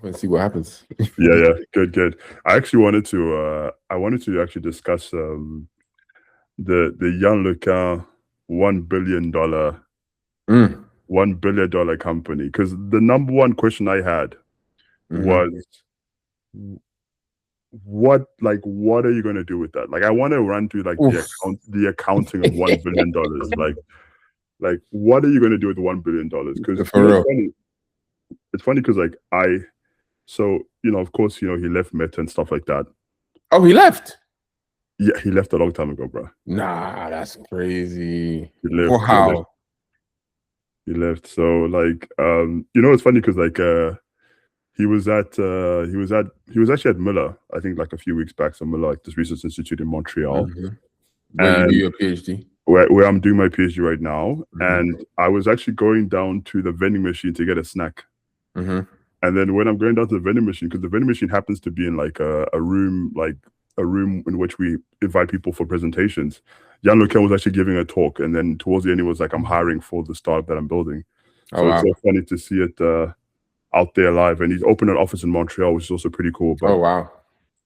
Let's see what happens. Yeah, good. I actually wanted to actually discuss the young LeCun $1 billion Mm. $1 billion company, because the number one question I had was what are you going to do with that? Like, I want to run through like the accounting of $1 billion. Like what are you going to do with $1 billion? Because For real. it's funny because like of course, he left Meta and stuff like that. Oh, he left. Yeah, he left a long time ago, bro. Nah, that's crazy. He left. Wow. He left. So like, it's funny because like he was actually at Miller, I think, like a few weeks back. So Miller, like this research institute in Montreal, where you do your PhD. Where I'm doing my PhD right now, and I was actually going down to the vending machine to get a snack. And then when I'm going down to the vending machine, because the vending machine happens to be in like a room in which we invite people for presentations, Jan LeCun was actually giving a talk, and then towards the end, he was like, "I'm hiring for the startup that I'm building." So it's so funny to see it out there live, and he's opened an office in Montreal, which is also pretty cool. But,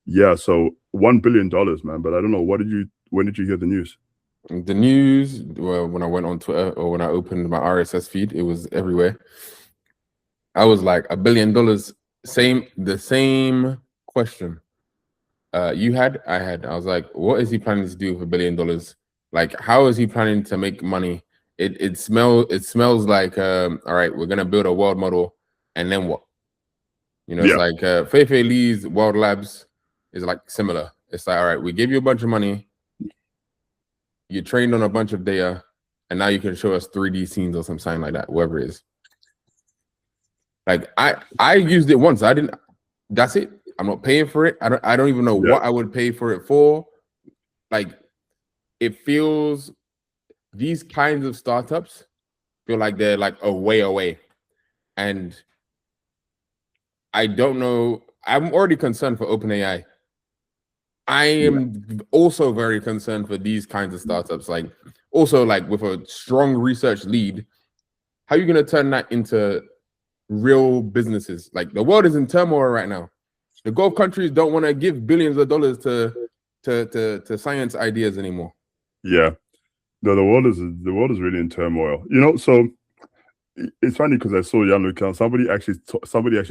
yeah, so $1 billion, man. But I don't know, when did you hear the news? The news, well, when I went on Twitter or when I opened my RSS feed, it was everywhere. I was like, $1 billion, the same question you had, I had. I was like, what is he planning to do with $1 billion? Like, how is he planning to make money? It smells like, all right, we're gonna build a world model, and then what? It's like Fei Li's World Labs is like similar. It's like, all right, we give you a bunch of money, you trained on a bunch of data, and now you can show us 3D scenes or something like that, whoever it is. Like I used it once. I didn't. That's it. I'm not paying for it. I don't even know what I would pay for it for. Like, it feels, these kinds of startups feel like they're like a way away, and I don't know. I'm already concerned for OpenAI. I am also very concerned for these kinds of startups. Like, also, like, with a strong research lead, how are you going to turn that into real businesses? Like, the world is in turmoil right now. The Gulf countries don't want to give billions of dollars to science ideas anymore. Yeah, no, the world is really in turmoil. So it's funny because I saw Jan LeCun. Somebody actually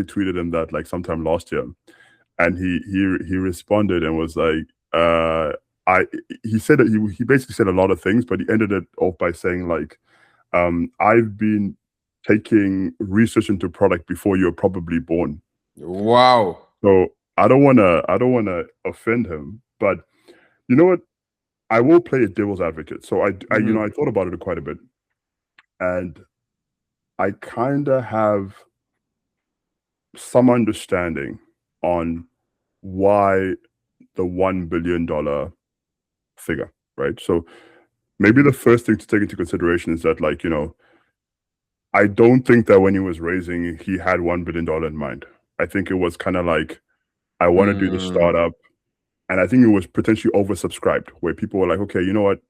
tweeted him that like sometime last year, and he responded and was like, he said that he basically said a lot of things, but he ended it off by saying like, I've been taking research into product before you were probably born. Wow. So I don't wanna offend him, but you know what? I will play a devil's advocate. So I thought about it quite a bit, and I kind of have some understanding on why the $1 billion figure, right? So maybe the first thing to take into consideration is that, like, I don't think that when he was raising, he had $1 billion in mind. I think it was kind of like, I want to do the startup. And I think it was potentially oversubscribed, where people were like, okay, you know what?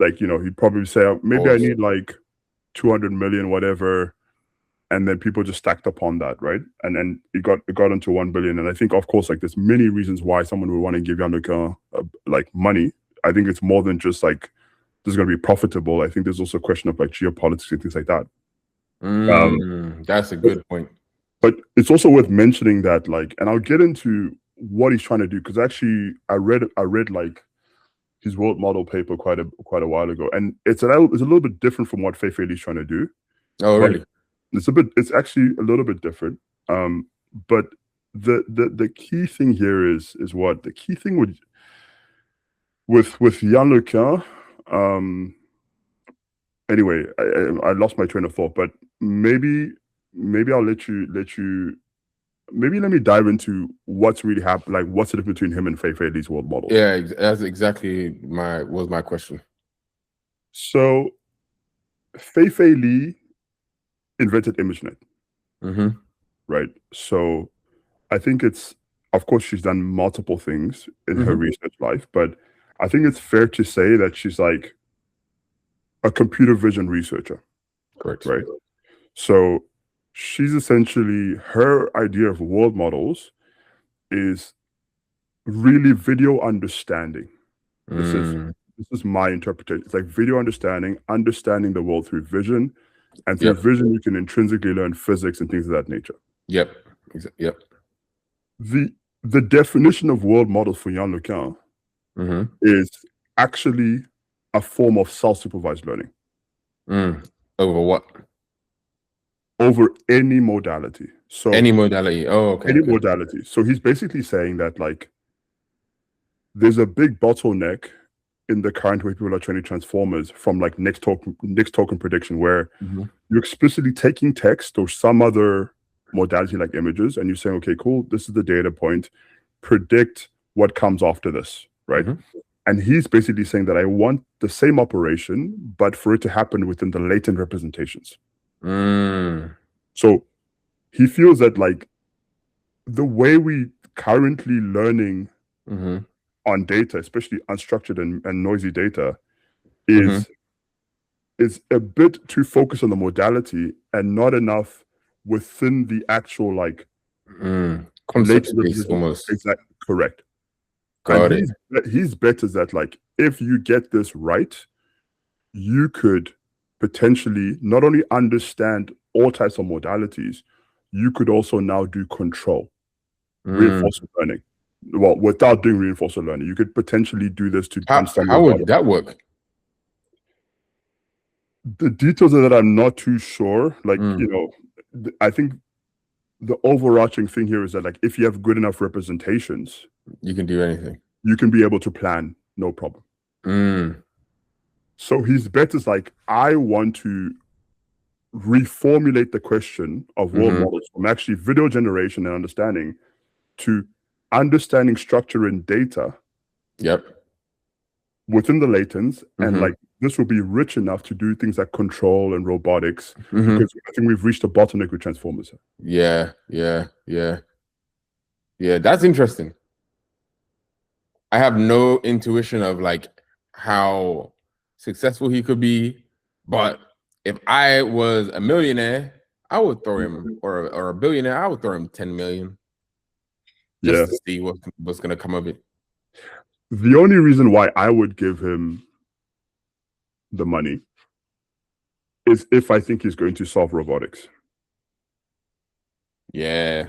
Like, he'd probably say, maybe I need like 200 million, whatever. And then people just stacked upon that, right? And then it got into 1 billion. And I think, of course, like, there's many reasons why someone would want to give Jan LeCun like money. I think it's more than just like, this is going to be profitable. I think there's also a question of like geopolitics and things like that. That's a good point. But it's also worth mentioning that, like, and I'll get into what he's trying to do, because actually I read like his world model paper quite a while ago, and it's a little bit different from what Fei Li's trying to do. Oh, really? It's actually a little bit different. But the key thing here is what the key thing with Jan LeCun. Anyway, I lost my train of thought, but maybe I'll let you. Maybe let me dive into what's really happened. Like, what's the difference between him and Fei Li's world model? Yeah, that's exactly my question. So, Fei Li invented ImageNet, right? So, I think of course, she's done multiple things in her research life, but I think it's fair to say that she's like a computer vision researcher. Correct. Right? So she's essentially, her idea of world models is really video understanding. This is my interpretation. It's like video understanding the world through vision, and through vision you can intrinsically learn physics and things of that nature. Yep. The definition of world models for Yann LeCun is actually a form of self-supervised learning. Over what? Over any modality. So any modality. Oh, okay. Any modality. So he's basically saying that, like, there's a big bottleneck in the current way people are training transformers from like next token prediction, where you're explicitly taking text or some other modality like images, and you're saying, okay, cool, this is the data point, predict what comes after this, right? And he's basically saying that I want the same operation, but for it to happen within the latent representations. So he feels that, like, the way we currently learning on data, especially unstructured and noisy data, is a bit too focused on the modality and not enough within the actual, like, concept space almost. Exactly, correct. Got it. His bet is that, like, if you get this right, you could potentially not only understand all types of modalities, you could also now do control, reinforcement learning. Well, without doing reinforcement learning, you could potentially do this to understand. How would that work? The details of that I'm not too sure. Like, you know, I think the overarching thing here is that, like, if you have good enough representations, you can do anything. You can be able to plan, no problem. So his bet is like, I want to reformulate the question of world models from actually video generation and understanding to understanding structure and data. Within the latents, and like, this will be rich enough to do things like control and robotics, because I think we've reached a bottleneck with transformers. Yeah, that's interesting. I have no intuition of, like, how successful he could be, but if I was a millionaire, I would throw him, or a billionaire, I would throw him 10 million just to see what's gonna come of it. The only reason why I would give him the money is if I think he's going to solve robotics. Yeah.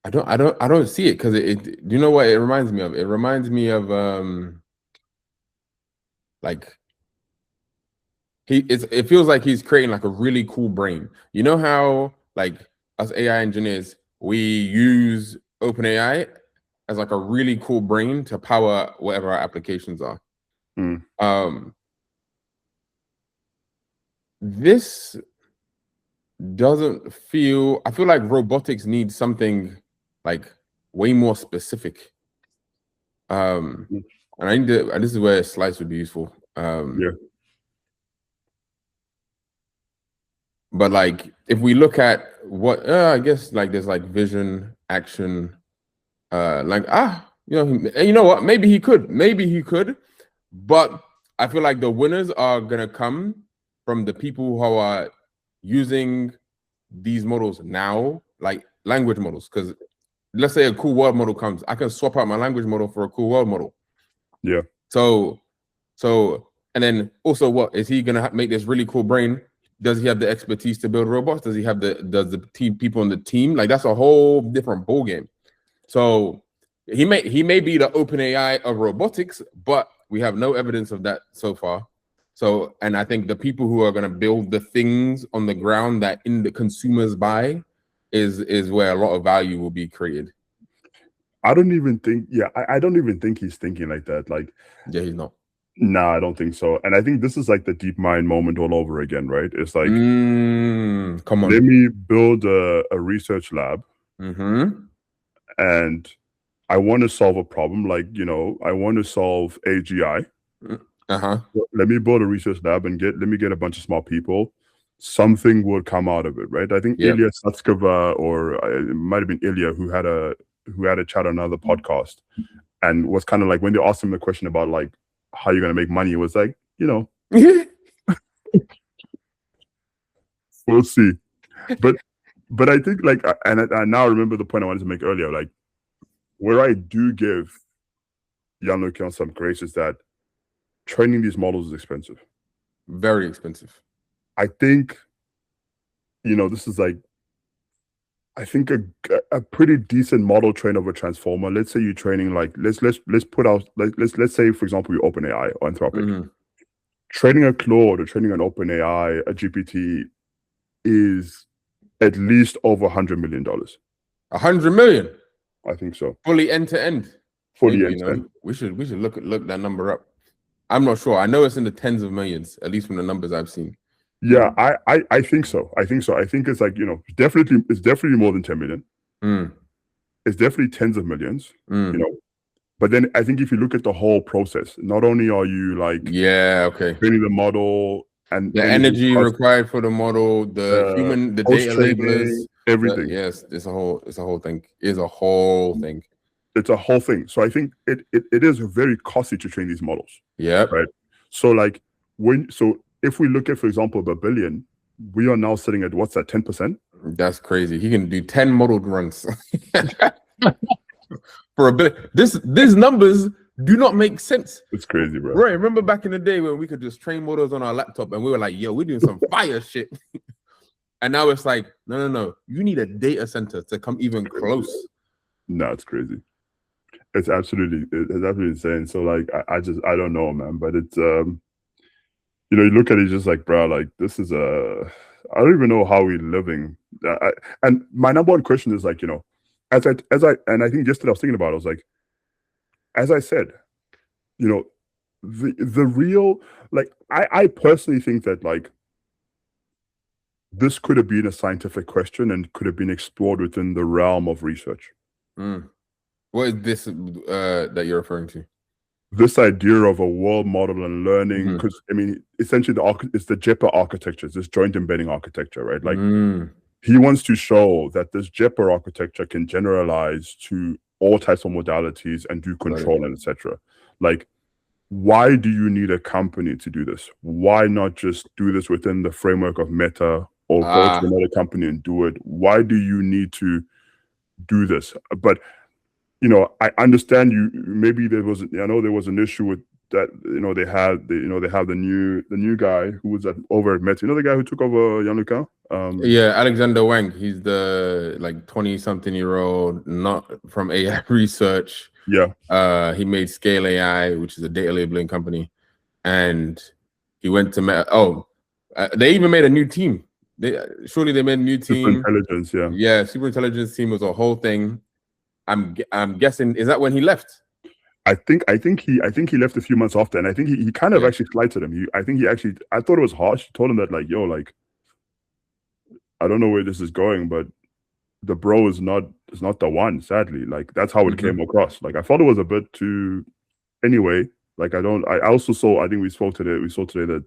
I don't see it, because it you know what it reminds me of? It reminds me of like, it feels like he's creating like a really cool brain. You know how, like, us AI engineers, we use OpenAI as like a really cool brain to power whatever our applications are. This doesn't feel, I feel like robotics needs something like way more specific. And I need to, and this is where a slice would be useful. But like, if we look at what, I guess, like, there's like vision, action, like, you know what? Maybe he could, but I feel like the winners are gonna come from the people who are using these models now, like language models. Because let's say a cool world model comes, I can swap out my language model for a cool world model. So, and then also, what is he gonna make this really cool brain? Does he have the expertise to build robots? Does he have the people on the team? Like, that's a whole different ball game. So he may be the OpenAI of robotics, but we have no evidence of that so far. So, and I think the people who are going to build the things on the ground that the consumers buy is where a lot of value will be created. I don't even think he's thinking like that. Like, yeah, he's not. Nah, I don't think so. And I think this is like the deep mind moment all over again, right? It's like, come on, let me build a research lab, and I want to solve a problem. Like, you know, I want to solve AGI. Let me build a research lab and let me get a bunch of smart people. Something will come out of it, right? I think Ilya Satskova, or it might have been Ilya, who had a chat on another podcast, and was kind of like, when they asked him the question about, like, how you're going to make money, it was like, you know, We'll see. But I think like, and I now remember the point I wanted to make earlier. Like, where I do give Jan LeCun some grace is that training these models is expensive. Very expensive. I think, this is like, I think a pretty decent model train of a transformer. Let's say you're training like let's say for example you OpenAI or Anthropic. Training a Claude or training an OpenAI, a GPT is at least over $100 million. 100 million. I think so. Fully end to end. Fully end to end. We should look that number up. I'm not sure. I know it's in the tens of millions, at least from the numbers I've seen. Yeah, I think so. I think it's like, it's definitely more than 10 million. It's definitely tens of millions, But then I think if you look at the whole process, not only are you like training the model and the energy required for the model, the data labelers, everything. Yes, it's a whole thing. It's a whole thing. It's a whole thing. So I think it is very costly to train these models. Yeah. Right. So like if we look at, for example, the billion, we are now sitting at what's that, 10%? That's crazy. He can do 10 modeled runs for a billion. These numbers do not make sense. It's crazy, bro. Right. Remember back in the day when we could just train models on our laptop and we were like, yo, we're doing some fire shit. And now it's like, no. You need a data center to come even close. No, it's crazy. It's absolutely insane. So like, I don't know, man. But it's you look at it just like, bro, like this is I don't even know how we're living. And my number one question is like, as I think yesterday I was thinking about it, I was like, as I said, the real, like, I personally think that like this could have been a scientific question and could have been explored within the realm of research. What is this that you're referring to? This idea of a world model and learning, because I mean, essentially it's the JEPA architecture, this joint embedding architecture, right? Like he wants to show that this JEPA architecture can generalize to all types of modalities and do control and etc. Like, why do you need a company to do this? Why not just do this within the framework of Meta or go to another company and do it? Why do you need to do this? But I understand you. Maybe there was an issue with that. They have the new guy who was over at Meta. The guy who took over Jan LeCun? Yeah, Alexander Wang. He's the 20-something-year-old, not from AI Research. Yeah. He made Scale AI, which is a data labeling company, and he went to Meta. They even made a new team. They made a new team. Super intelligence, yeah. Yeah, super intelligence team was a whole thing. I'm guessing, is that when he left? I think he left a few months after, and I think he kind of actually slighted him. I thought it was harsh. He told him that like, yo, like, I don't know where this is going, but the bro is not the one, sadly. Like, that's how it came across. Like, I thought it was a bit too, anyway. Like, I also saw, I think we saw today that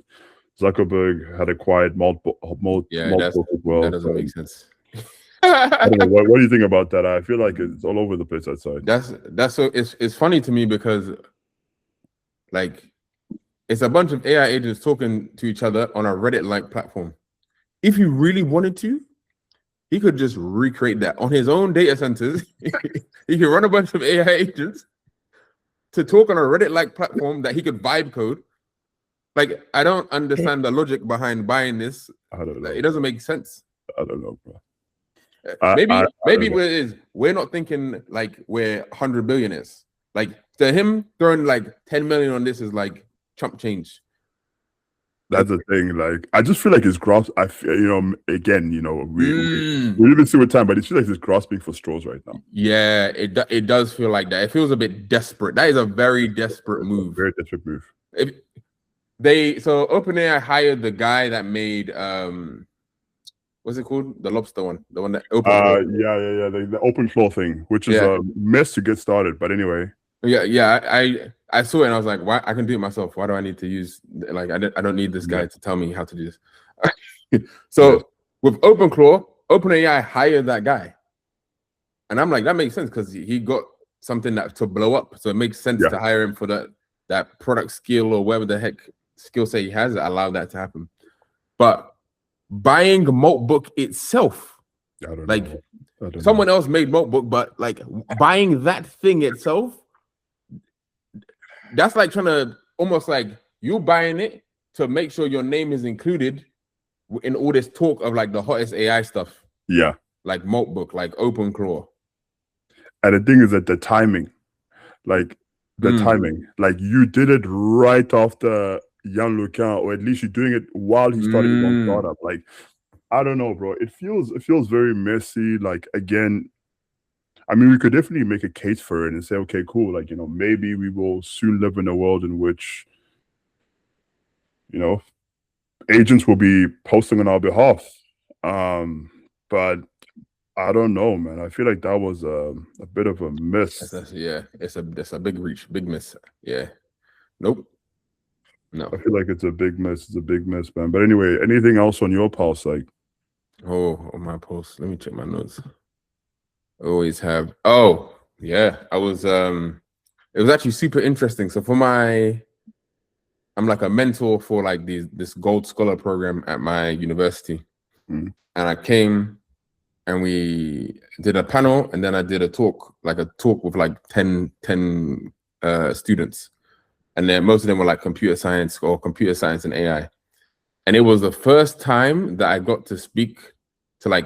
Zuckerberg had acquired multiple that doesn't make sense. I don't know, what do you think about that? I feel like it's all over the place outside. That's so it's funny to me because like it's a bunch of AI agents talking to each other on a Reddit-like platform. If he really wanted to, he could just recreate that on his own data centers. He could run a bunch of AI agents to talk on a Reddit-like platform that he could vibe code. Like, I don't understand the logic behind buying this. I don't know. It doesn't make sense. I don't know, bro. Maybe what it is, we're not thinking like we're 100 billionaires. Like, to him, throwing like 10 million on this is like chump change. That's the thing. Like, I just feel like his grasp. Again, we even see with time, but it feels like he's grasping for straws right now. Yeah, it does feel like that. It feels a bit desperate. That is a very desperate move. Very desperate move. So OpenAI hired the guy that made what's it called? The lobster one, the one that open. The open floor thing, which is a mess to get started. But anyway. I saw it and I was like, why? I can do it myself. Why do I need to use I don't need this guy to tell me how to do this. So with OpenAI hired that guy, and I'm like, that makes sense because he got something to blow up. So it makes sense to hire him for that product skill or whatever the heck skill set he has that allow that to happen. But buying Notebook itself. I don't Like know. I don't someone know. else made Notebook, but like buying that thing itself, that's like trying to almost like you buying it to make sure your name is included in all this talk of like the hottest AI stuff. Yeah. Like Notebook, like OpenClaw. And the thing is that the timing, like you did it right after young LeCun, or at least you're doing it while he's starting his own startup. Like, I don't know, bro. It feels very messy. Like, again, I mean, we could definitely make a case for it and say, okay, cool. Like, maybe we will soon live in a world in which, agents will be posting on our behalf. But I don't know, man. I feel like that was a bit of a miss. It's a big reach, big miss. Yeah. Nope. No. I feel like it's a big miss. It's a big miss, man. But anyway, anything else on your pulse? Like, on my post. Let me check my notes. Always have. Oh, yeah. I was it was actually super interesting. So I'm like a mentor for like this gold scholar program at my university. And I came and we did a panel, and then I did a talk with like 10 students. And then most of them were like computer science and AI. And it was the first time that I got to speak to like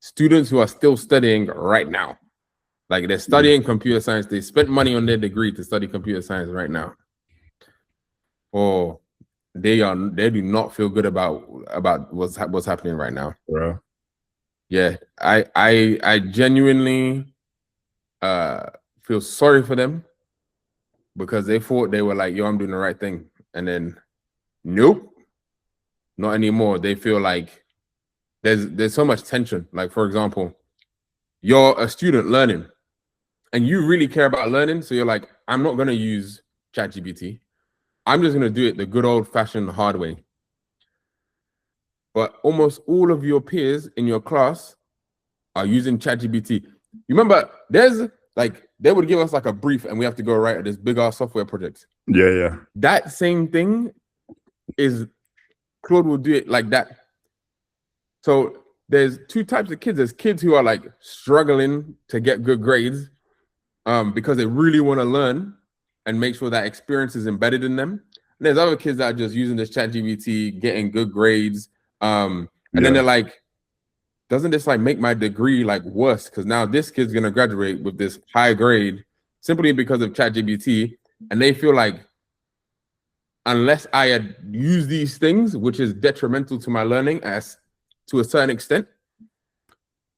students who are still studying right now. Like they're studying computer science. They spent money on their degree to study computer science right now. Oh, they do not feel good about what's happening right now. Yeah, I genuinely feel sorry for them, because they thought they were like, yo, I'm doing the right thing. And then nope, not anymore. They feel like there's so much tension. Like, for example, you're a student learning and you really care about learning. So you're like, I'm not going to use ChatGPT. I'm just going to do it the good old fashioned hard way. But almost all of your peers in your class are using ChatGPT. You remember they would give us like a brief and we have to go write this big ass software project. Yeah. That same thing is Claude will do it like that. So there's two types of kids. There's kids who are like struggling to get good grades because they really want to learn and make sure that experience is embedded in them. And there's other kids that are just using this ChatGPT, getting good grades. And then they're like, doesn't this like make my degree like worse? Because now this kid's gonna graduate with this high grade simply because of ChatGPT, and they feel like unless I had used these things, which is detrimental to my learning as to a certain extent,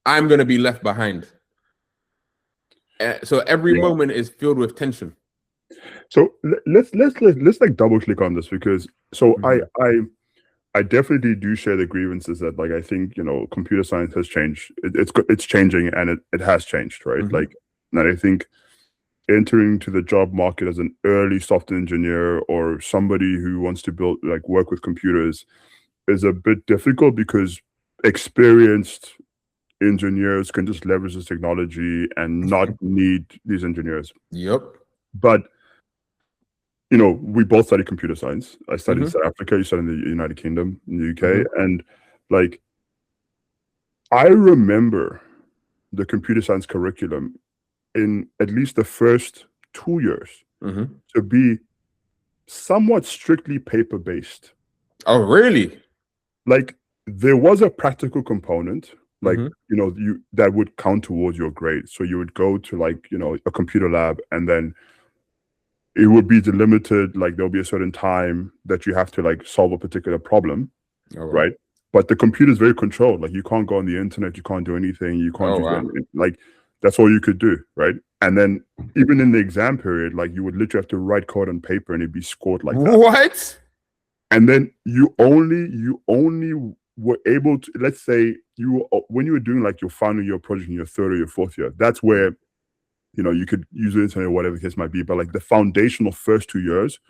I'm gonna be left behind. So every moment is filled with tension. So let's like double click on this, because I definitely do share the grievances that, like, I think, computer science has changed. It's changing, and it has changed, right? Like, and I think entering to the job market as an early software engineer or somebody who wants to work with computers is a bit difficult, because experienced engineers can just leverage this technology and not need these engineers. Yep. But we both studied computer science. I studied in South Africa. You studied in the United Kingdom, in the UK. And like, I remember the computer science curriculum in at least the first 2 years to be somewhat strictly paper-based. Oh, really? Like, there was a practical component, like, that would count towards your grade. So you would go to like, a computer lab, and then it would be delimited, like there'll be a certain time that you have to like solve a particular problem, right? But the computer is very controlled. Like, you can't go on the internet, you can't do anything, you can't do anything. Like, that's all you could do, right? And then even in the exam period, like, you would literally have to write code on paper and it'd be scored like that. What? And then you only were able to, let's say when you were doing like your final year project in your third or your fourth year, that's where you could use the internet or whatever the case might be, but like the foundational first 2 years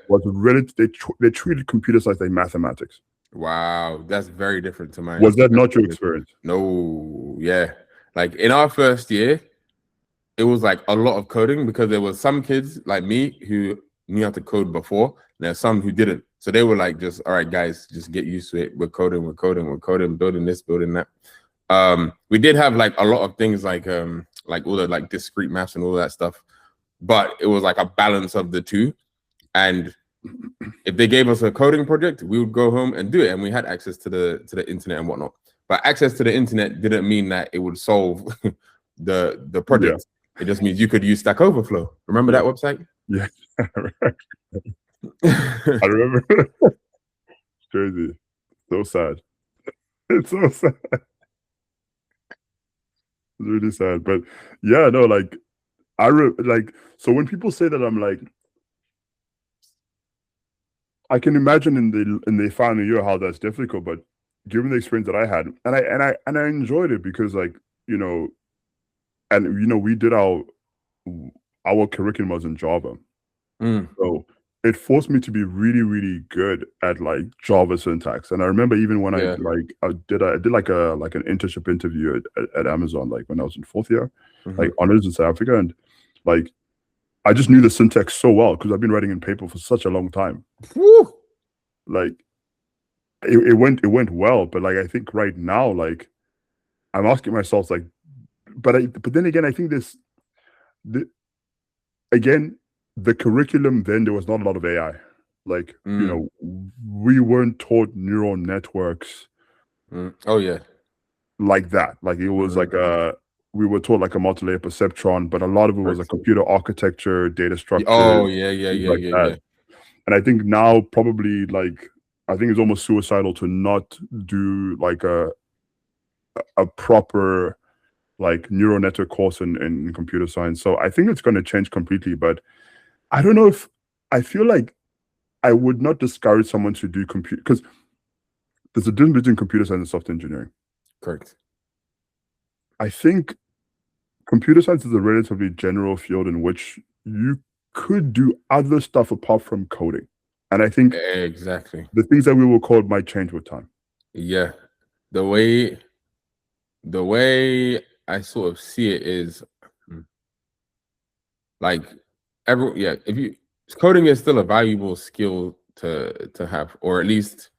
was relative. They treated computer science like mathematics. Wow, that's very different to mine. Was that not your experience? No, yeah. Like, in our first year, it was like a lot of coding, because there was some kids like me who knew how to code before, and there's some who didn't. So they were like, just, all right, guys, just get used to it. We're coding, building this, building that. We did have like a lot of things like all the like discrete maths and all that stuff, but it was like a balance of the two. And if they gave us a coding project, we would go home and do it, and we had access to the internet and whatnot. But access to the internet didn't mean that it would solve the project. It just means you could use Stack Overflow. Remember that website? Yeah. I remember. It's crazy. So sad. It's so sad. It's really sad. But yeah, no, like so when people say that, I'm like, I can imagine in the final year how that's difficult, but given the experience that I had, and I enjoyed it because, like, you know, and you know, we did our curriculum was in Java. So it forced me to be really, really good at like Java syntax. And I remember even when I did like an internship interview at Amazon, like when I was in 4th year, like honors in South Africa, and like I just knew the syntax so well because I've been writing in paper for such a long time. Woo! Like it went well, but like I think right now, like I'm asking myself, like, but then again, I think the curriculum then, there was not a lot of AI. Like, you know, we weren't taught neural networks. Oh yeah, like that. Like it was like we were taught like a multi-layer perceptron, but a lot of it was a computer architecture, data structure. Oh yeah. And I think now probably like I think it's almost suicidal to not do like a proper like neural network course in computer science. So I think it's going to change completely, but I don't know if I feel like I would not discourage someone to do computer, because there's a difference between computer science and software engineering. Correct. I think computer science is a relatively general field in which you could do other stuff apart from coding. And I think exactly the things that we will code might change with time. Yeah. The way I sort of see it is like coding is still a valuable skill to have, or at least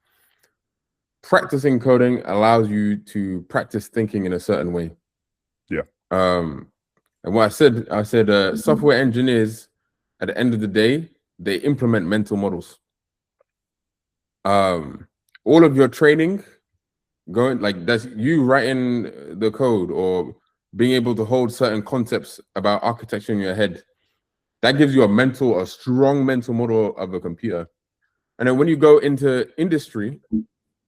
practicing coding allows you to practice thinking in a certain way. Yeah. And what I said, software engineers, at the end of the day, they implement mental models. All of your training that's you writing the code or being able to hold certain concepts about architecture in your head. That gives you a strong mental model of a computer. And then when you go into industry,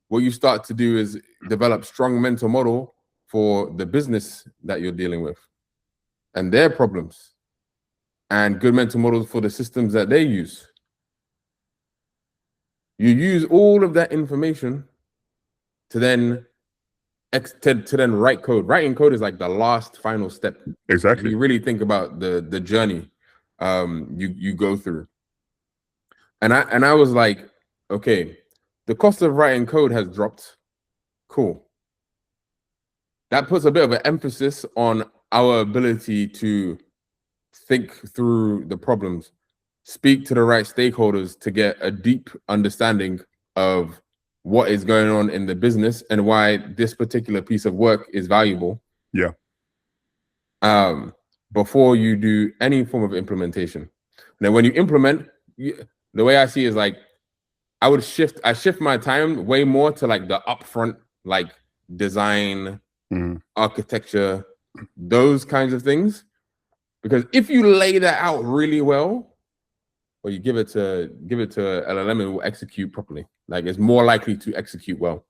what you start to do is develop strong mental model for the business that you're dealing with and their problems, and good mental models for the systems that they use. You use all of that information to then write code. Writing code is like the last final step. Exactly. If you really think about the journey you go through. And I was like, okay, the cost of writing code has dropped. Cool. That puts a bit of an emphasis on our ability to think through the problems, speak to the right stakeholders to get a deep understanding of what is going on in the business and why this particular piece of work is valuable. Yeah. Before you do any form of implementation. And then when you implement, the way I see it is like I shift my time way more to like the upfront, like design, architecture, those kinds of things. Because if you lay that out really well, or you give it to LLM, it will execute properly. Like it's more likely to execute well.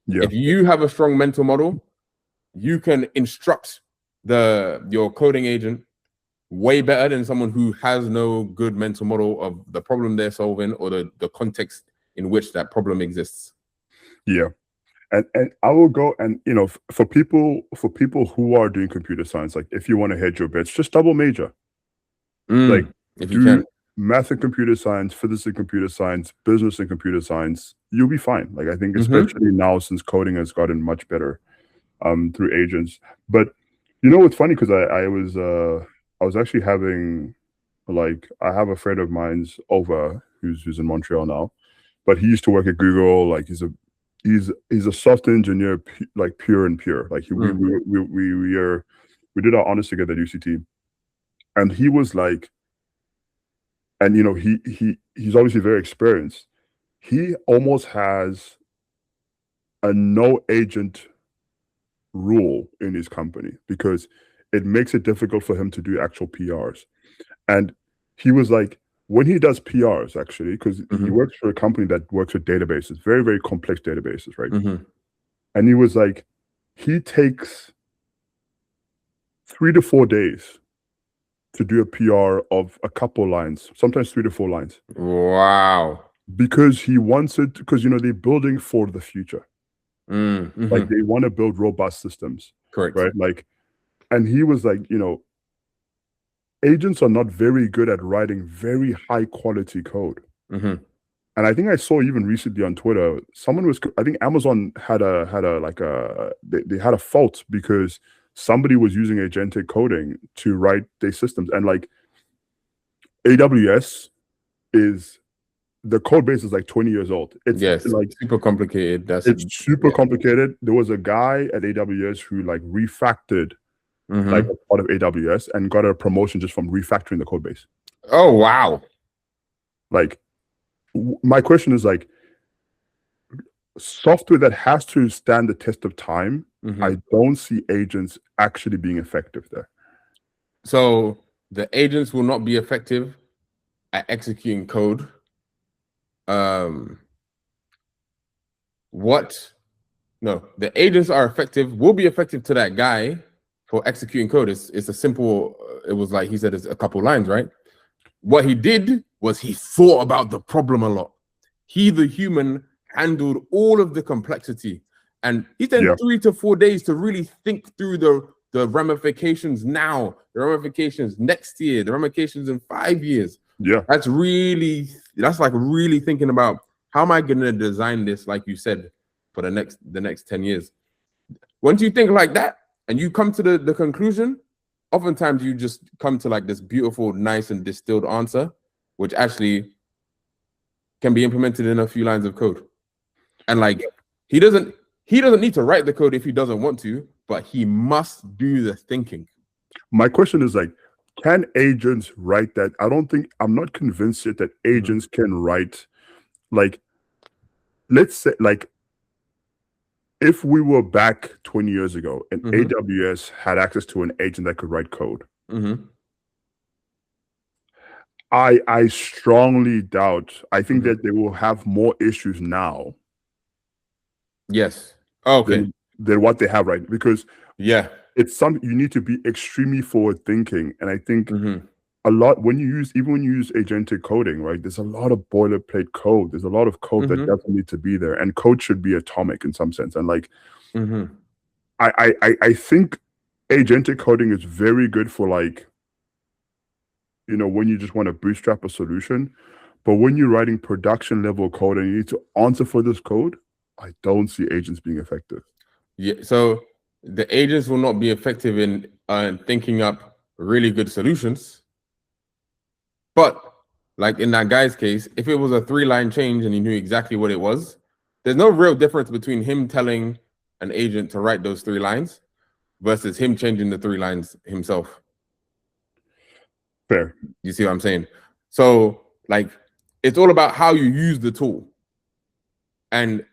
Yeah. If you have a strong mental model, you can instruct your coding agent way better than someone who has no good mental model of the problem they're solving or the context in which that problem exists. Yeah. And I will go, and you know, for people who are doing computer science, like if you want to hedge your bets, just double major. Like if you can. Math and computer science, physics and computer science, business and computer science, you'll be fine. Like I think especially now since coding has gotten much better through agents. But you know what's funny, because I was actually having, like, I have a friend of mine's over who's in Montreal now, but he used to work at Google. Like he's a software engineer, like pure and pure. Like we did our honors together at UCT, and he was like, and you know, he's obviously very experienced. He almost has a no agent rule in his company because it makes it difficult for him to do actual PRs. And he was like, when he does PRs, actually, because he works for a company that works with databases, very, very complex databases, right? And he was like, he takes 3 to 4 days to do a PR of a couple lines, sometimes 3 to 4 lines. Wow. Because he wants it, because, you know, they're building for the future. Like they want to build robust systems. Correct. Right? Like, and he was like, you know, agents are not very good at writing very high quality code. And I think I saw even recently on Twitter, I think Amazon had they had a fault because somebody was using agentic coding to write their systems. And like AWS the code base is like 20 years old. It's like super complicated. It's super complicated. There was a guy at AWS who like refactored like a part of AWS and got a promotion just from refactoring the code base. Oh, wow. Like, my question is like, software that has to stand the test of time, I don't see agents actually being effective there. So the agents will not be effective at executing code. No, the agents will be effective to that guy for executing code. It's a simple, it was like he said, it's a couple lines, right? What he did was he thought about the problem a lot. He, the human, handled all of the complexity. And he spent 3 to 4 days to really think through the ramifications now, the ramifications next year, the ramifications in 5 years. Yeah. That's like really thinking about how am I going to design this, like you said, for the next 10 years. Once you think like that and you come to the conclusion, oftentimes you just come to like this beautiful, nice and distilled answer, which actually can be implemented in a few lines of code. And like he doesn't need to write the code if he doesn't want to, but he must do the thinking. My question is like, can agents write that? I'm not convinced yet that agents can write, like, let's say, like, if we were back 20 years ago and AWS had access to an agent that could write code, I strongly doubt. I think that they will have more issues now. Yes. Okay. Than what they have right, because it's you need to be extremely forward thinking, and I think a lot when you use agentic coding, right? There's a lot of boilerplate code. There's a lot of code that doesn't need to be there, and code should be atomic in some sense. And like, I think agentic coding is very good for like, you know, when you just want to bootstrap a solution, but when you're writing production level code and you need to answer for this code, I don't see agents being effective. Yeah, so the agents will not be effective in thinking up really good solutions. But like in that guy's case, if it was a 3-line change and he knew exactly what it was, there's no real difference between him telling an agent to write those 3 lines versus him changing the 3 lines himself. Fair. You see what I'm saying? So like, it's all about how you use the tool. And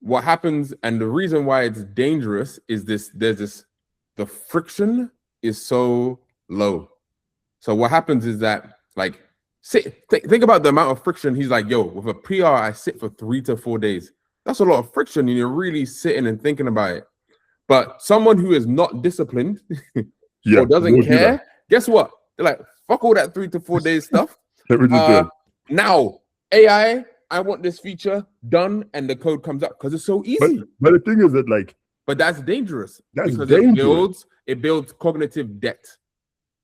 what happens, and the reason why it's dangerous is the friction is so low. So what happens is that, like, think about the amount of friction. He's like, yo, with a PR, I sit for 3 to 4 days. That's a lot of friction, and you're really sitting and thinking about it. But someone who is not disciplined or doesn't care, guess what? They're like, fuck all that 3 to 4 days stuff. Now, AI, I want this feature done, and the code comes up because it's so easy. But the thing is that, like, but that's dangerous. That's dangerous. It builds cognitive debt.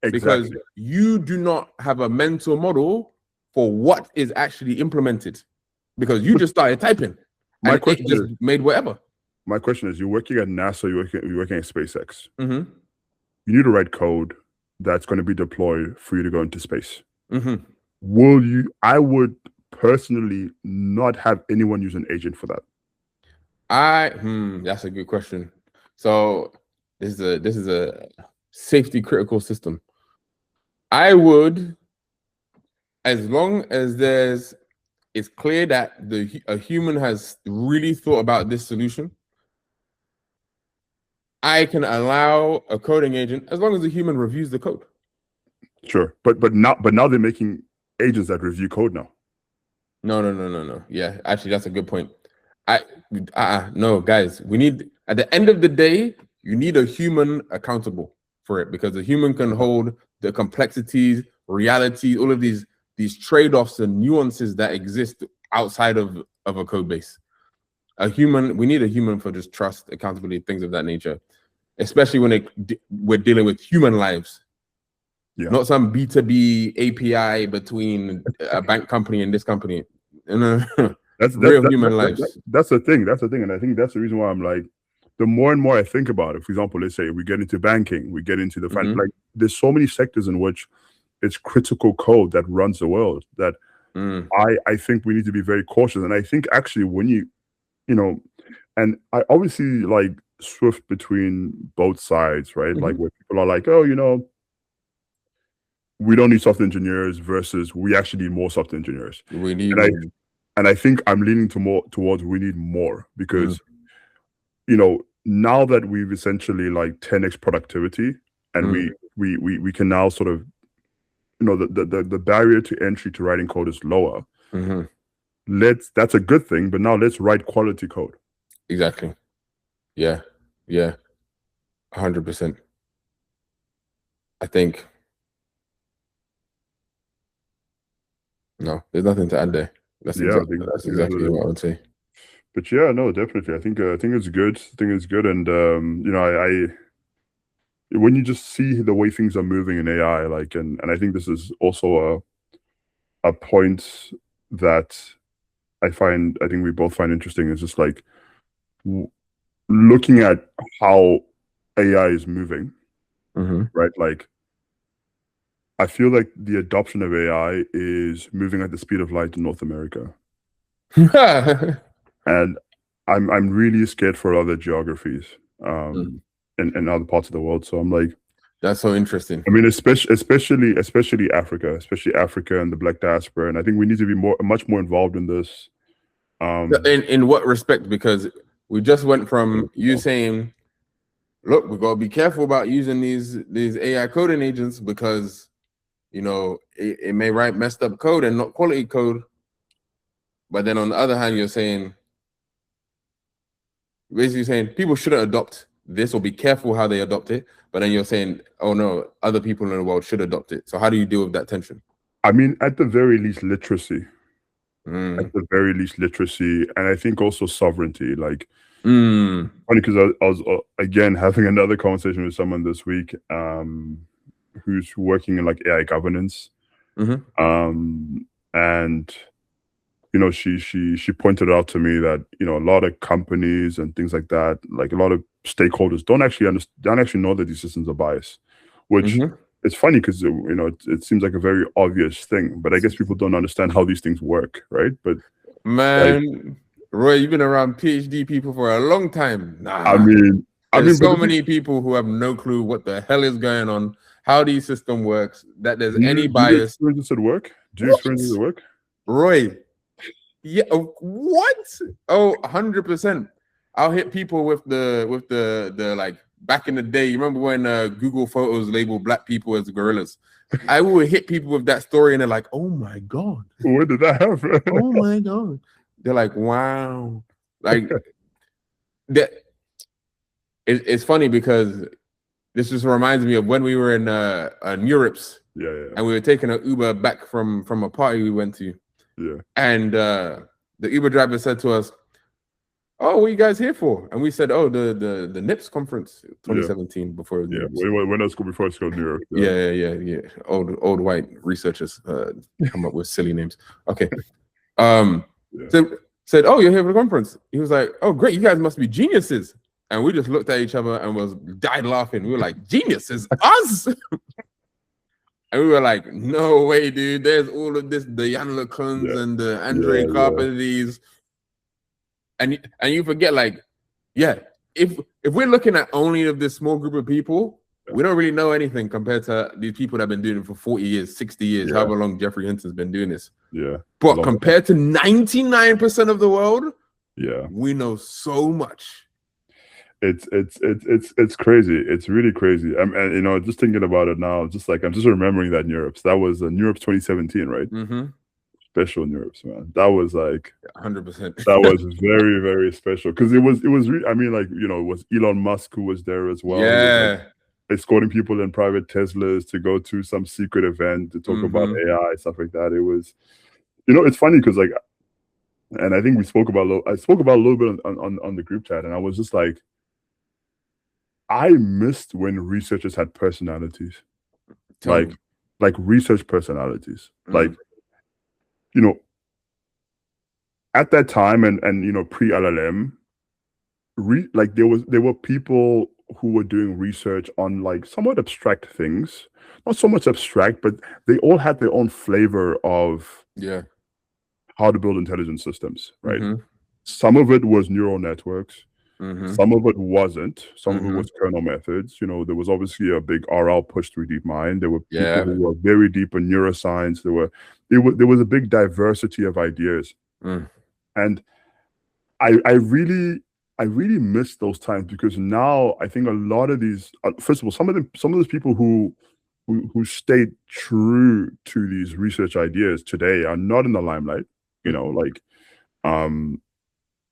Because you do not have a mental model for what is actually implemented, because you just started typing. My question just made whatever. My question is: you're working at NASA, you're working at SpaceX. You need to write code that's going to be deployed for you to go into space. Will you? I would personally not have anyone use an agent for that? That's a good question. So this is a safety critical system. I would, as long as it's clear that a human has really thought about this solution, I can allow a coding agent as long as the human reviews the code. Sure, but now they're making agents that review code now. No. Yeah, actually, that's a good point. No, guys, we need, at the end of the day, you need a human accountable for it, because the human can hold the complexities, reality, all of these trade-offs and nuances that exist outside of a code base. We need a human for just trust, accountability, things of that nature, especially when we're dealing with human lives. Yeah. Not some B2B API between a bank company and this company. That's real human lives. That's the thing. And I think that's the reason why I'm like, the more and more I think about it, for example, let's say we get into banking, we get into the like, there's so many sectors in which it's critical code that runs the world that I think we need to be very cautious. And I think actually when you know, and I obviously like swift between both sides, right? Like where people are like, oh, you know, we don't need software engineers versus we actually need more software engineers. We need and I think I'm leaning towards we need more, because you know, now that we've essentially like 10x productivity and we can now sort of, you know, the barrier to entry to writing code is lower. That's a good thing, but now let's write quality code. Exactly. Yeah. 100%. I think no, there's nothing to add there. That's exactly what I would say. But yeah, no, definitely. I think it's good. And you know, when you just see the way things are moving in AI, like, and I think this is also a point that I think we both find interesting, is just like looking at how AI is moving, right? Like, I feel like the adoption of AI is moving at the speed of light in North America. And I'm really scared for other geographies in other parts of the world. So I'm like, that's so interesting. I mean, especially Africa and the Black diaspora. And I think we need to be much more involved in this. In what respect? Because we just went from you saying, look, we got to be careful about using these AI coding agents because, you know, it may write messed up code and not quality code. But then on the other hand, you're saying, basically saying people shouldn't adopt this or be careful how they adopt it. But then you're saying, oh no, other people in the world should adopt it. So how do you deal with that tension? I mean, at the very least, literacy. At the very least, literacy. And I think also sovereignty. Like, funny because I was again having another conversation with someone this week who's working in like AI governance. And you know, she pointed out to me that, you know, a lot of companies and things like that, like a lot of stakeholders don't actually know that these systems are biased, which it's funny because, you know, it seems like a very obvious thing, but I guess people don't understand how these things work, right? But man, like, Roy, you've been around PhD people for a long time. I mean, so many people who have no clue what the hell is going on, how these system works, that there's any bias. Do you experience this at work? Do you experience this at work? Roy, yeah, what? Oh, 100%. I'll hit people with the like back in the day. You remember when Google Photos labeled black people as gorillas? I would hit people with that story and they're like, oh my God. Where did that happen? Oh my God. They're like, wow. Like that. It's funny because this just reminds me of when we were in Europe's. Yeah. And we were taking an Uber back from a party we went to. Yeah. And the Uber driver said to us, oh, what are you guys here for? And we said, oh, the NIPS conference 2017 before. Yeah, when else before it's called Neuro. Yeah. Old white researchers come up with silly names. Okay. So said, oh, you're here for the conference. He was like, oh, great, you guys must be geniuses. And we just looked at each other and died laughing. We were like, geniuses? Us? And we were like, no way, dude. There's all of this, the Jan LeCuns Yeah. and the Andre Yeah. Carpenters. And you forget, like, yeah, if we're looking at only of this small group of people, we don't really know anything compared to these people that have been doing it for 40 years, 60 years, however long Jeffrey Hinton's been doing this. Yeah. But compared to 99% of the world, yeah, we know so much. It's crazy. It's really crazy. And you know, just thinking about it now, just like I'm just remembering that NeurIPS. That was NeurIPS 2017, right? Mm-hmm. Special NeurIPS, man. That was like 100%. That was very, very special because it was really, I mean, like, you know, it was Elon Musk who was there as well. Yeah. Escorting people in private Teslas to go to some secret event to talk about AI, stuff like that. It was, you know, it's funny because, like, and I think I spoke about a little bit on the group chat, and I was just like, I missed when researchers had personalities, like research personalities, like, you know, at that time and you know, pre LLM, like there were people who were doing research on like somewhat abstract things, not so much abstract, but they all had their own flavor of how to build intelligent systems, right? Some of it was neural networks. Some of it wasn't. Some of it was kernel methods. You know, there was obviously a big RL push through DeepMind. There were people who were very deep in neuroscience. There was a big diversity of ideas, and I really miss those times because now I think a lot of these, first of all, some of those people who stayed true to these research ideas today are not in the limelight. You know, like,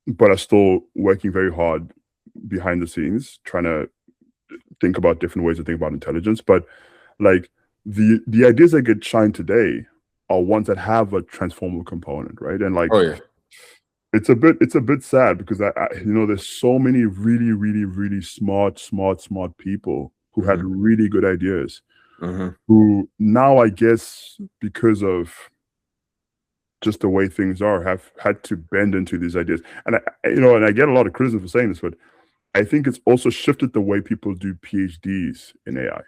but are still working very hard behind the scenes, trying to think about different ways to think about intelligence. But like the ideas that get shined today are ones that have a transformative component, right? And like, it's a bit sad because I you know, there's so many really smart people who had really good ideas, who now, I guess, because of just the way things are, have had to bend into these ideas. And I get a lot of criticism for saying this, but I think it's also shifted the way people do PhDs in AI.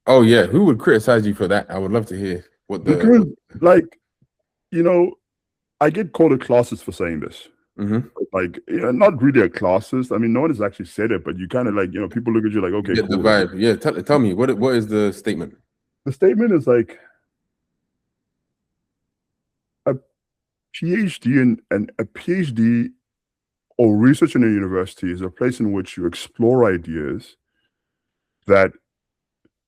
Oh yeah, who would criticize you for that? I would love to hear what the because, like, you know, I get called a classist for saying this. Like, you know, not really a classist. I mean, no one has actually said it, but you kind of, like, you know, people look at you like, okay, get cool. the vibe. Yeah, tell me what is the statement? The statement is like, a PhD and a PhD or research in a university is a place in which you explore ideas that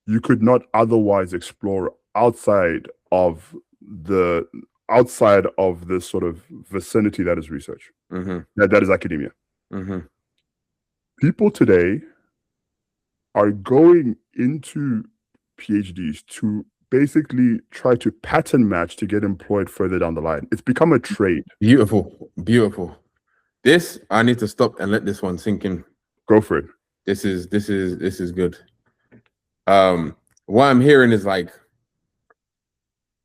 you could not otherwise explore outside of this sort of vicinity that is research, that is academia. People today are going into PhDs to basically try to pattern match to get employed further down the line. It's become a trade. Beautiful. This, I need to stop and let this one sink in. Go for it. This is good. What I'm hearing is like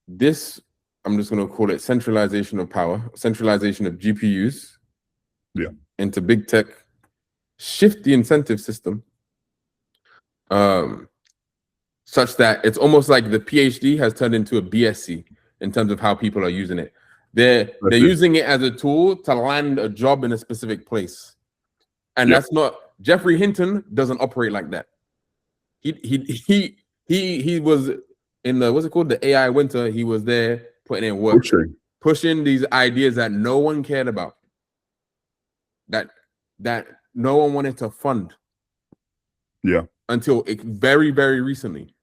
this, I'm just going to call it centralization of power, centralization of GPUs into big tech, shift the incentive system such that it's almost like the PhD has turned into a BSc in terms of how people are using it. They're using it as a tool to land a job in a specific place. And that's not, Jeffrey Hinton doesn't operate like that. He was in the, what's it called, the AI winter. He was there putting in work, pushing these ideas that no one cared about, that no one wanted to fund. Until very recently.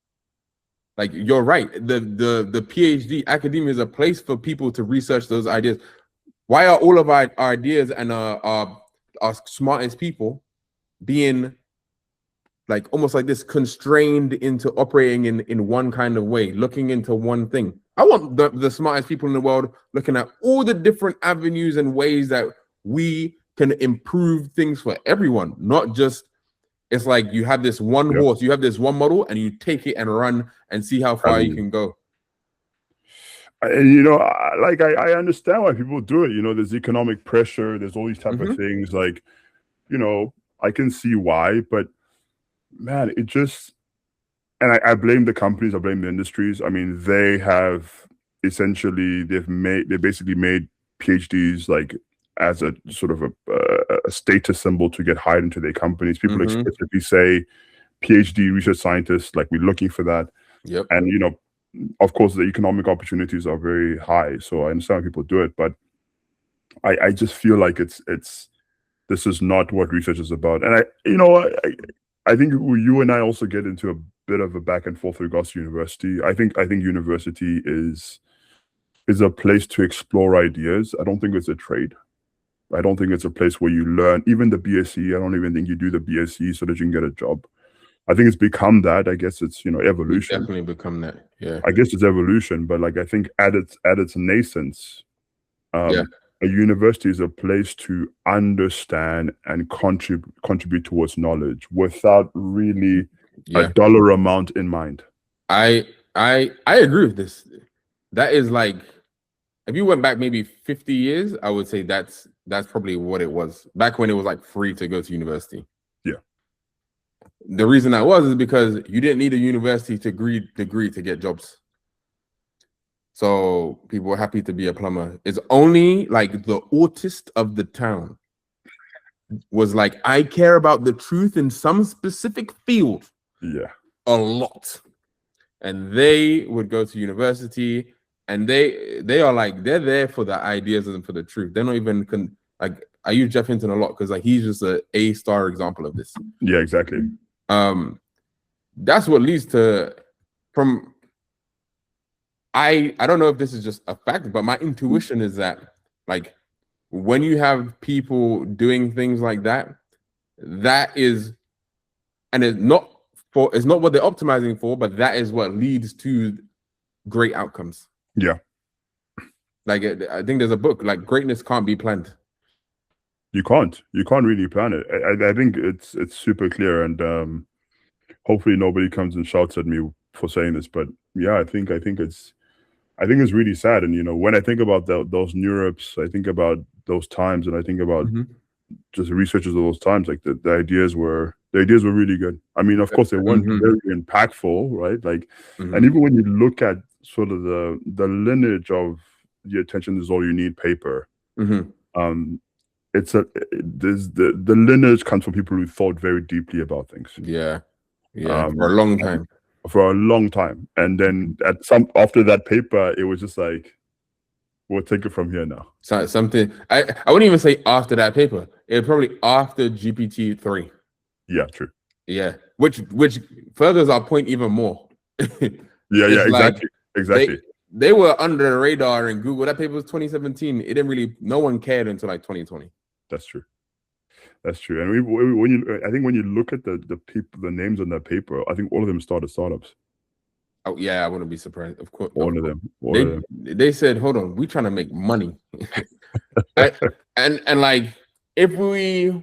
Like, you're right. The PhD academia is a place for people to research those ideas. Why are all of our ideas and our smartest people being like almost like this constrained into operating in one kind of way, looking into one thing? I want the smartest people in the world looking at all the different avenues and ways that we can improve things for everyone, not just, it's like you have this one horse, you have this one model, and you take it and run and see how far you can go. And, you know, I understand why people do it. You know, there's economic pressure, there's all these type of things. Like, you know, I can see why, but man, it just, and I blame the companies, I blame the industries. I mean, they have essentially they basically made PhDs like as a sort of a status symbol to get hired into their companies. People explicitly say PhD research scientists, like we're looking for that. Yep. And you know, of course, the economic opportunities are very high. So I understand why people do it, but I just feel like it's this is not what research is about. And I think you and I also get into a bit of a back and forth with regards to university. I think university is a place to explore ideas. I don't think it's a trade. I don't think it's a place where you learn. Even the BSc, I don't even think you do the BSc so that you can get a job. I think it's become that. I guess it's evolution. Definitely become that. Yeah. I guess it's evolution, but like I think at its nascence, a university is a place to understand and contribute towards knowledge without really a dollar amount in mind. I agree with this. That is like, if you went back maybe 50 years, I would say that's probably what it was back when it was like free to go to university. Yeah. The reason that was is because you didn't need a university degree to get jobs. So people were happy to be a plumber. It's only like the autist of the town was like, I care about the truth in some specific field. Yeah. A lot. And they would go to university, and they are like, they're there for the ideas and for the truth. They're not even like, I use Jeff Hinton a lot because like he's just a A-star example of this. Yeah, exactly. That's what leads to I don't know if this is just a fact, but my intuition is that like when you have people doing things like that, that is, and it's not what they're optimizing for, but that is what leads to great outcomes. Yeah. Like I think there's a book like greatness can't be planned. You can't really plan it. I think it's super clear, and hopefully nobody comes and shouts at me for saying this, but yeah, I think it's really sad. And when I think about those Neurops, I think about those times, and I think about just researchers of those times. Like the ideas were really good. I mean, of course, they weren't very impactful, right? Like, and even when you look at sort of the lineage of the attention is all you need paper, it's the lineage comes from people who thought very deeply about things. Yeah, for a long time. For a long time, and then after that paper, it was just like, we'll take it from here now. So something I wouldn't even say after that paper. It probably after GPT-3. Yeah, true. Yeah, which furthers our point even more. Yeah, exactly. They were under the radar in Google. That paper was 2017. It didn't really, no one cared until like 2020. That's true. And I think when you look at the people, the names on that paper, I think all of them started startups. Oh yeah, I wouldn't be surprised. Of course, all of them. They said, "Hold on, we trying to make money." and like if we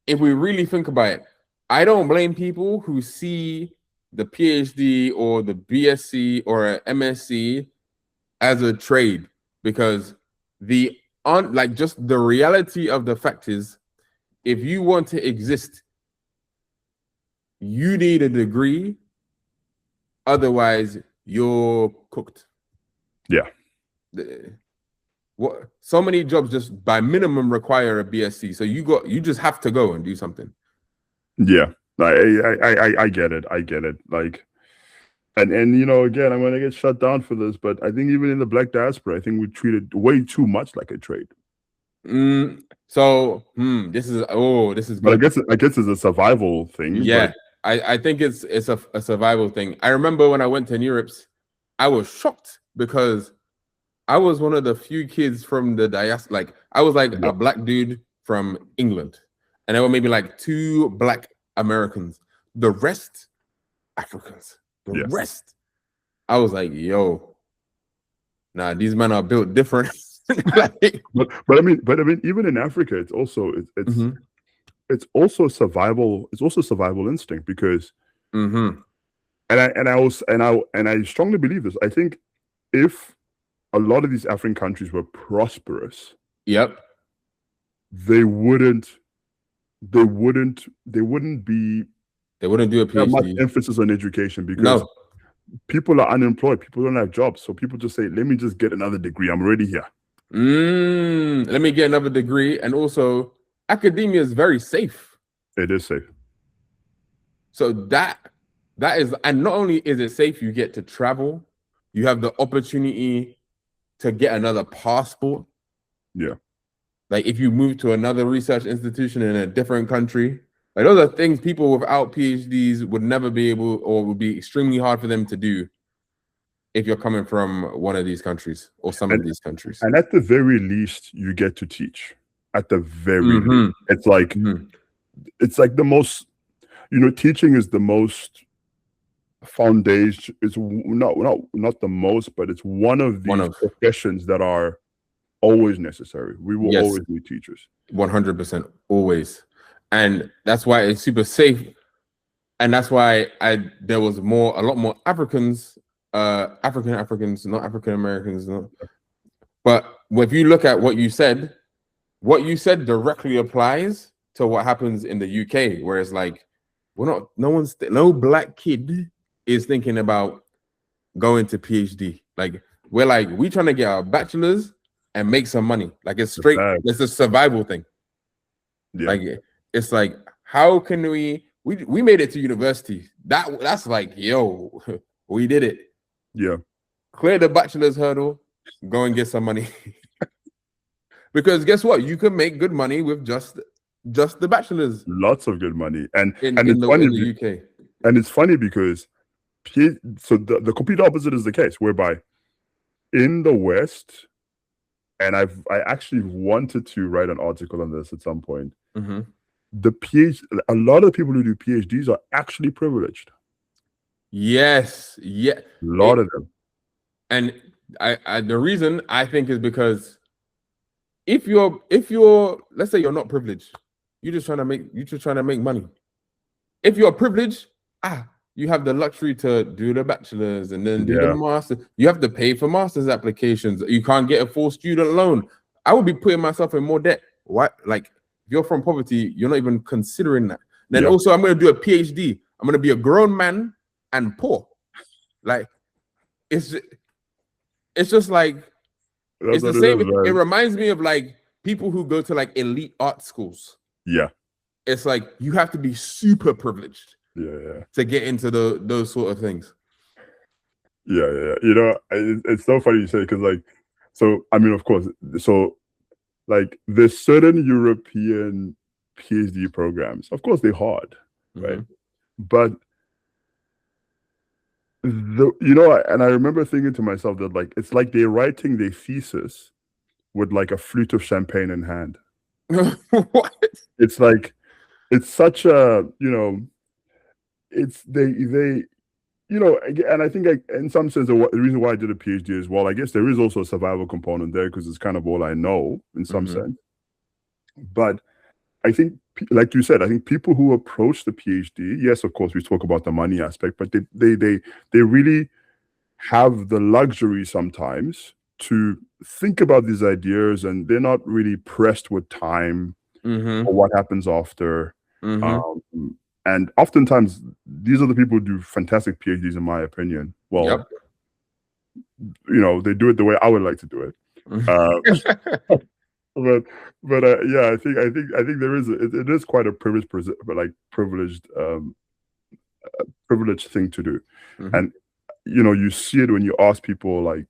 really think about it, I don't blame people who see the PhD or the BSc or a MSc as a trade, because just the reality of the fact is, if you want to exist, you need a degree. Otherwise, you're cooked. Yeah. So many jobs just by minimum require a BSc. So you just have to go and do something. Yeah. I get it. Like, and again, I'm gonna get shut down for this, but I think even in the Black diaspora, I think we treat it way too much like a trade. So this is good. But I guess it's a survival thing. Yeah. But I think it's a survival thing. I remember when I went to Neurops, I was shocked because I was one of the few kids from the diaspora. Like I was like a black dude from England, and there were maybe like 2 black Americans. The rest, Africans. The rest, I was like, yo, nah, these men are built different. but I mean, even in Africa, it's also it's also survival. It's also survival instinct because, and I strongly believe this. I think if a lot of these African countries were prosperous, they wouldn't be They wouldn't do a Not much PhD. emphasis on education because people are unemployed. People don't have jobs. So people just say, let me just get another degree. I'm already here. Let me get another degree. And also, academia is very safe. It is safe. So that is, and not only is it safe, you get to travel. You have the opportunity to get another passport. Yeah. Like if you move to another research institution in a different country, like those are things people without PhDs would never be able, or would be extremely hard for them to do if you're coming from one of these countries or some of these countries. And at the very least, you get to teach. At the very least. It's like it's like the most, teaching is the most foundation. It's not the most, but it's one of these professions that are always necessary. We will always need teachers. 100%, always. And that's why it's super safe. And that's why there was a lot more Africans, Africans, not African Americans. No. But if you look at what you said directly applies to what happens in the UK, where it's like, no black kid is thinking about going to PhD. Like we trying to get our bachelor's and make some money. Like it's straight, it's a survival thing. Yeah. Like it's like, how can we made it to university. That's like, yo, we did it. Yeah. Clear the bachelor's hurdle, go and get some money. Because guess what? You can make good money with just the bachelor's. Lots of good money. And in the UK. And it's funny because so the complete opposite is the case, whereby in the West, and I actually wanted to write an article on this at some point. A lot of people who do PhDs are actually privileged. Yes, yeah, a lot of them. And I the reason I think is because if you're let's say you're not privileged, you're just trying to make money. If you're privileged, you have the luxury to do the bachelor's and then do the master. You have to pay for master's applications. You can't get a full student loan. I would be putting myself in more debt. What? Like, if you're from poverty, you're not even considering that. Then also, I'm going to do a PhD. I'm going to be a grown man and poor. Like, it's just like, it's the same. It reminds me of like people who go to like elite art schools. Yeah. It's like, you have to be super privileged. Yeah. To get into those sort of things. Yeah. It's so funny you say, because like, so I mean, of course, so like there's certain European PhD programs. Of course, they're hard, right? But and I remember thinking to myself that like it's like they're writing their thesis with like a flute of champagne in hand. What? It's like it's such a it's they and I think in some sense the reason why I did a PhD as well, I guess there is also a survival component there because it's kind of all I know in some sense. But I think, like you said, I think people who approach the PhD, yes, of course, we talk about the money aspect, but they really have the luxury sometimes to think about these ideas, and they're not really pressed with time or what happens after. And oftentimes, these are the people who do fantastic PhDs, in my opinion. Well, they do it the way I would like to do it. But I think there is it is quite a privileged thing to do, and you see it when you ask people like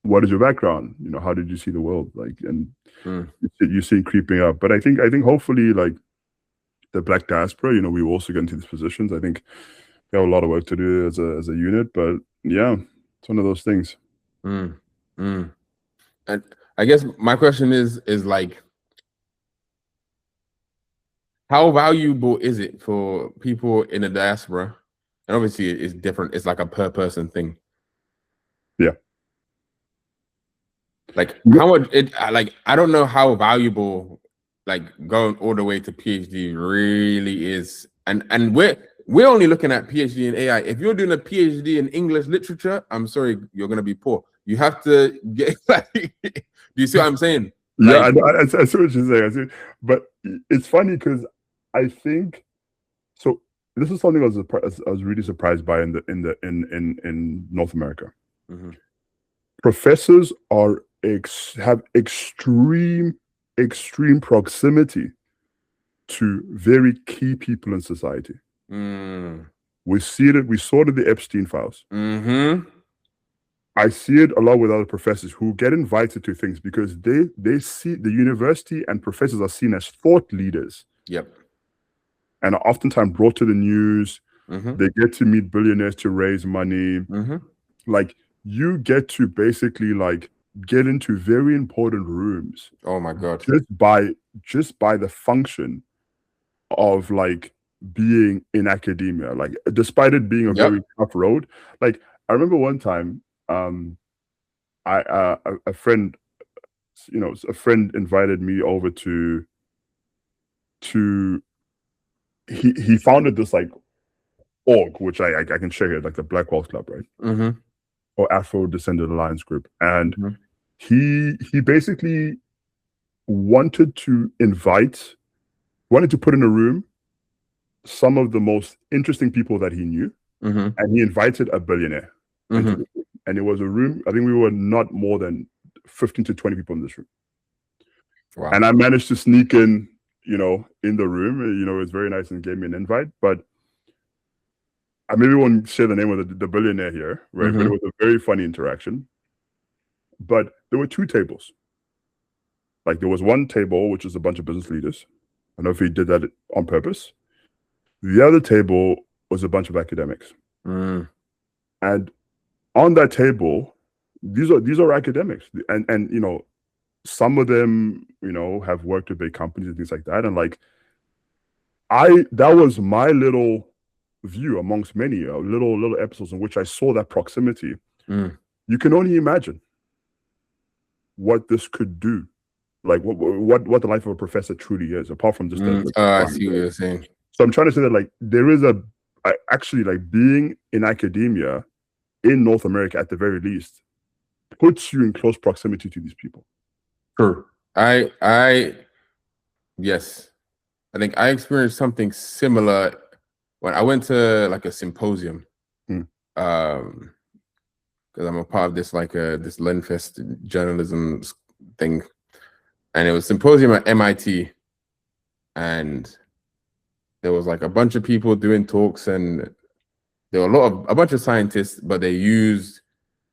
what is your background? How did you see the world? Like, and you see it creeping up. But I think hopefully, like the Black diaspora, we also get into these positions. I think we have a lot of work to do as a unit. But yeah, it's one of those things. And I guess my question is like, how valuable is it for people in the diaspora? And obviously, it's different. It's like a per person thing. Yeah. Like how much I don't know how valuable like going all the way to PhD really is. And we're only looking at PhD in AI. If you're doing a PhD in English literature, I'm sorry, you're gonna be poor. You have to get do you see what I'm saying? Yeah, I see what you're saying. But it's funny because I think so. This is something I was really surprised by in North America. Mm-hmm. Professors have extreme proximity to very key people in society. We saw it in the Epstein files. Mm-hmm. I see it a lot with other professors who get invited to things because they see the university and professors are seen as thought leaders. Yep. And are oftentimes brought to the news. Mm-hmm. They get to meet billionaires to raise money. Mm-hmm. Like, you get to basically like get into very important rooms. Oh my God. Just by the function of like being in academia, like despite it being a very tough road. Like, I remember one time, a friend invited me over to he founded this like org, which I can share here, like the Black Wealth Club, right? Mm-hmm. Or Afro Descendant Alliance Group. And Mm-hmm. he basically wanted to put in a room some of the most interesting people that he knew. Mm-hmm. And he invited a billionaire into the room. And it was a room, I think we were not more than 15 to 20 people in this room. Wow. And I managed to sneak in, in the room. It was very nice and gave me an invite. But I maybe won't share the name of the billionaire here, right? But it was a very funny interaction. But there were two tables. Like, there was one table, which was a bunch of business leaders. I don't know if he did that on purpose. The other table was a bunch of academics. And on that table, these are academics. And some of them, have worked with big companies and things like that. And like, that was my little view amongst many little episodes in which I saw that proximity. You can only imagine what this could do, like what the life of a professor truly is, apart from just I see what you're saying. So I'm trying to say that like there is actually like being in academia in North America at the very least puts you in close proximity to these people. True. Yes, I think I experienced something similar when I went to like a symposium, because I'm a part of this this Lenfest journalism thing, and it was symposium at MIT, and there was like a bunch of people doing talks, and there were a bunch of scientists, but they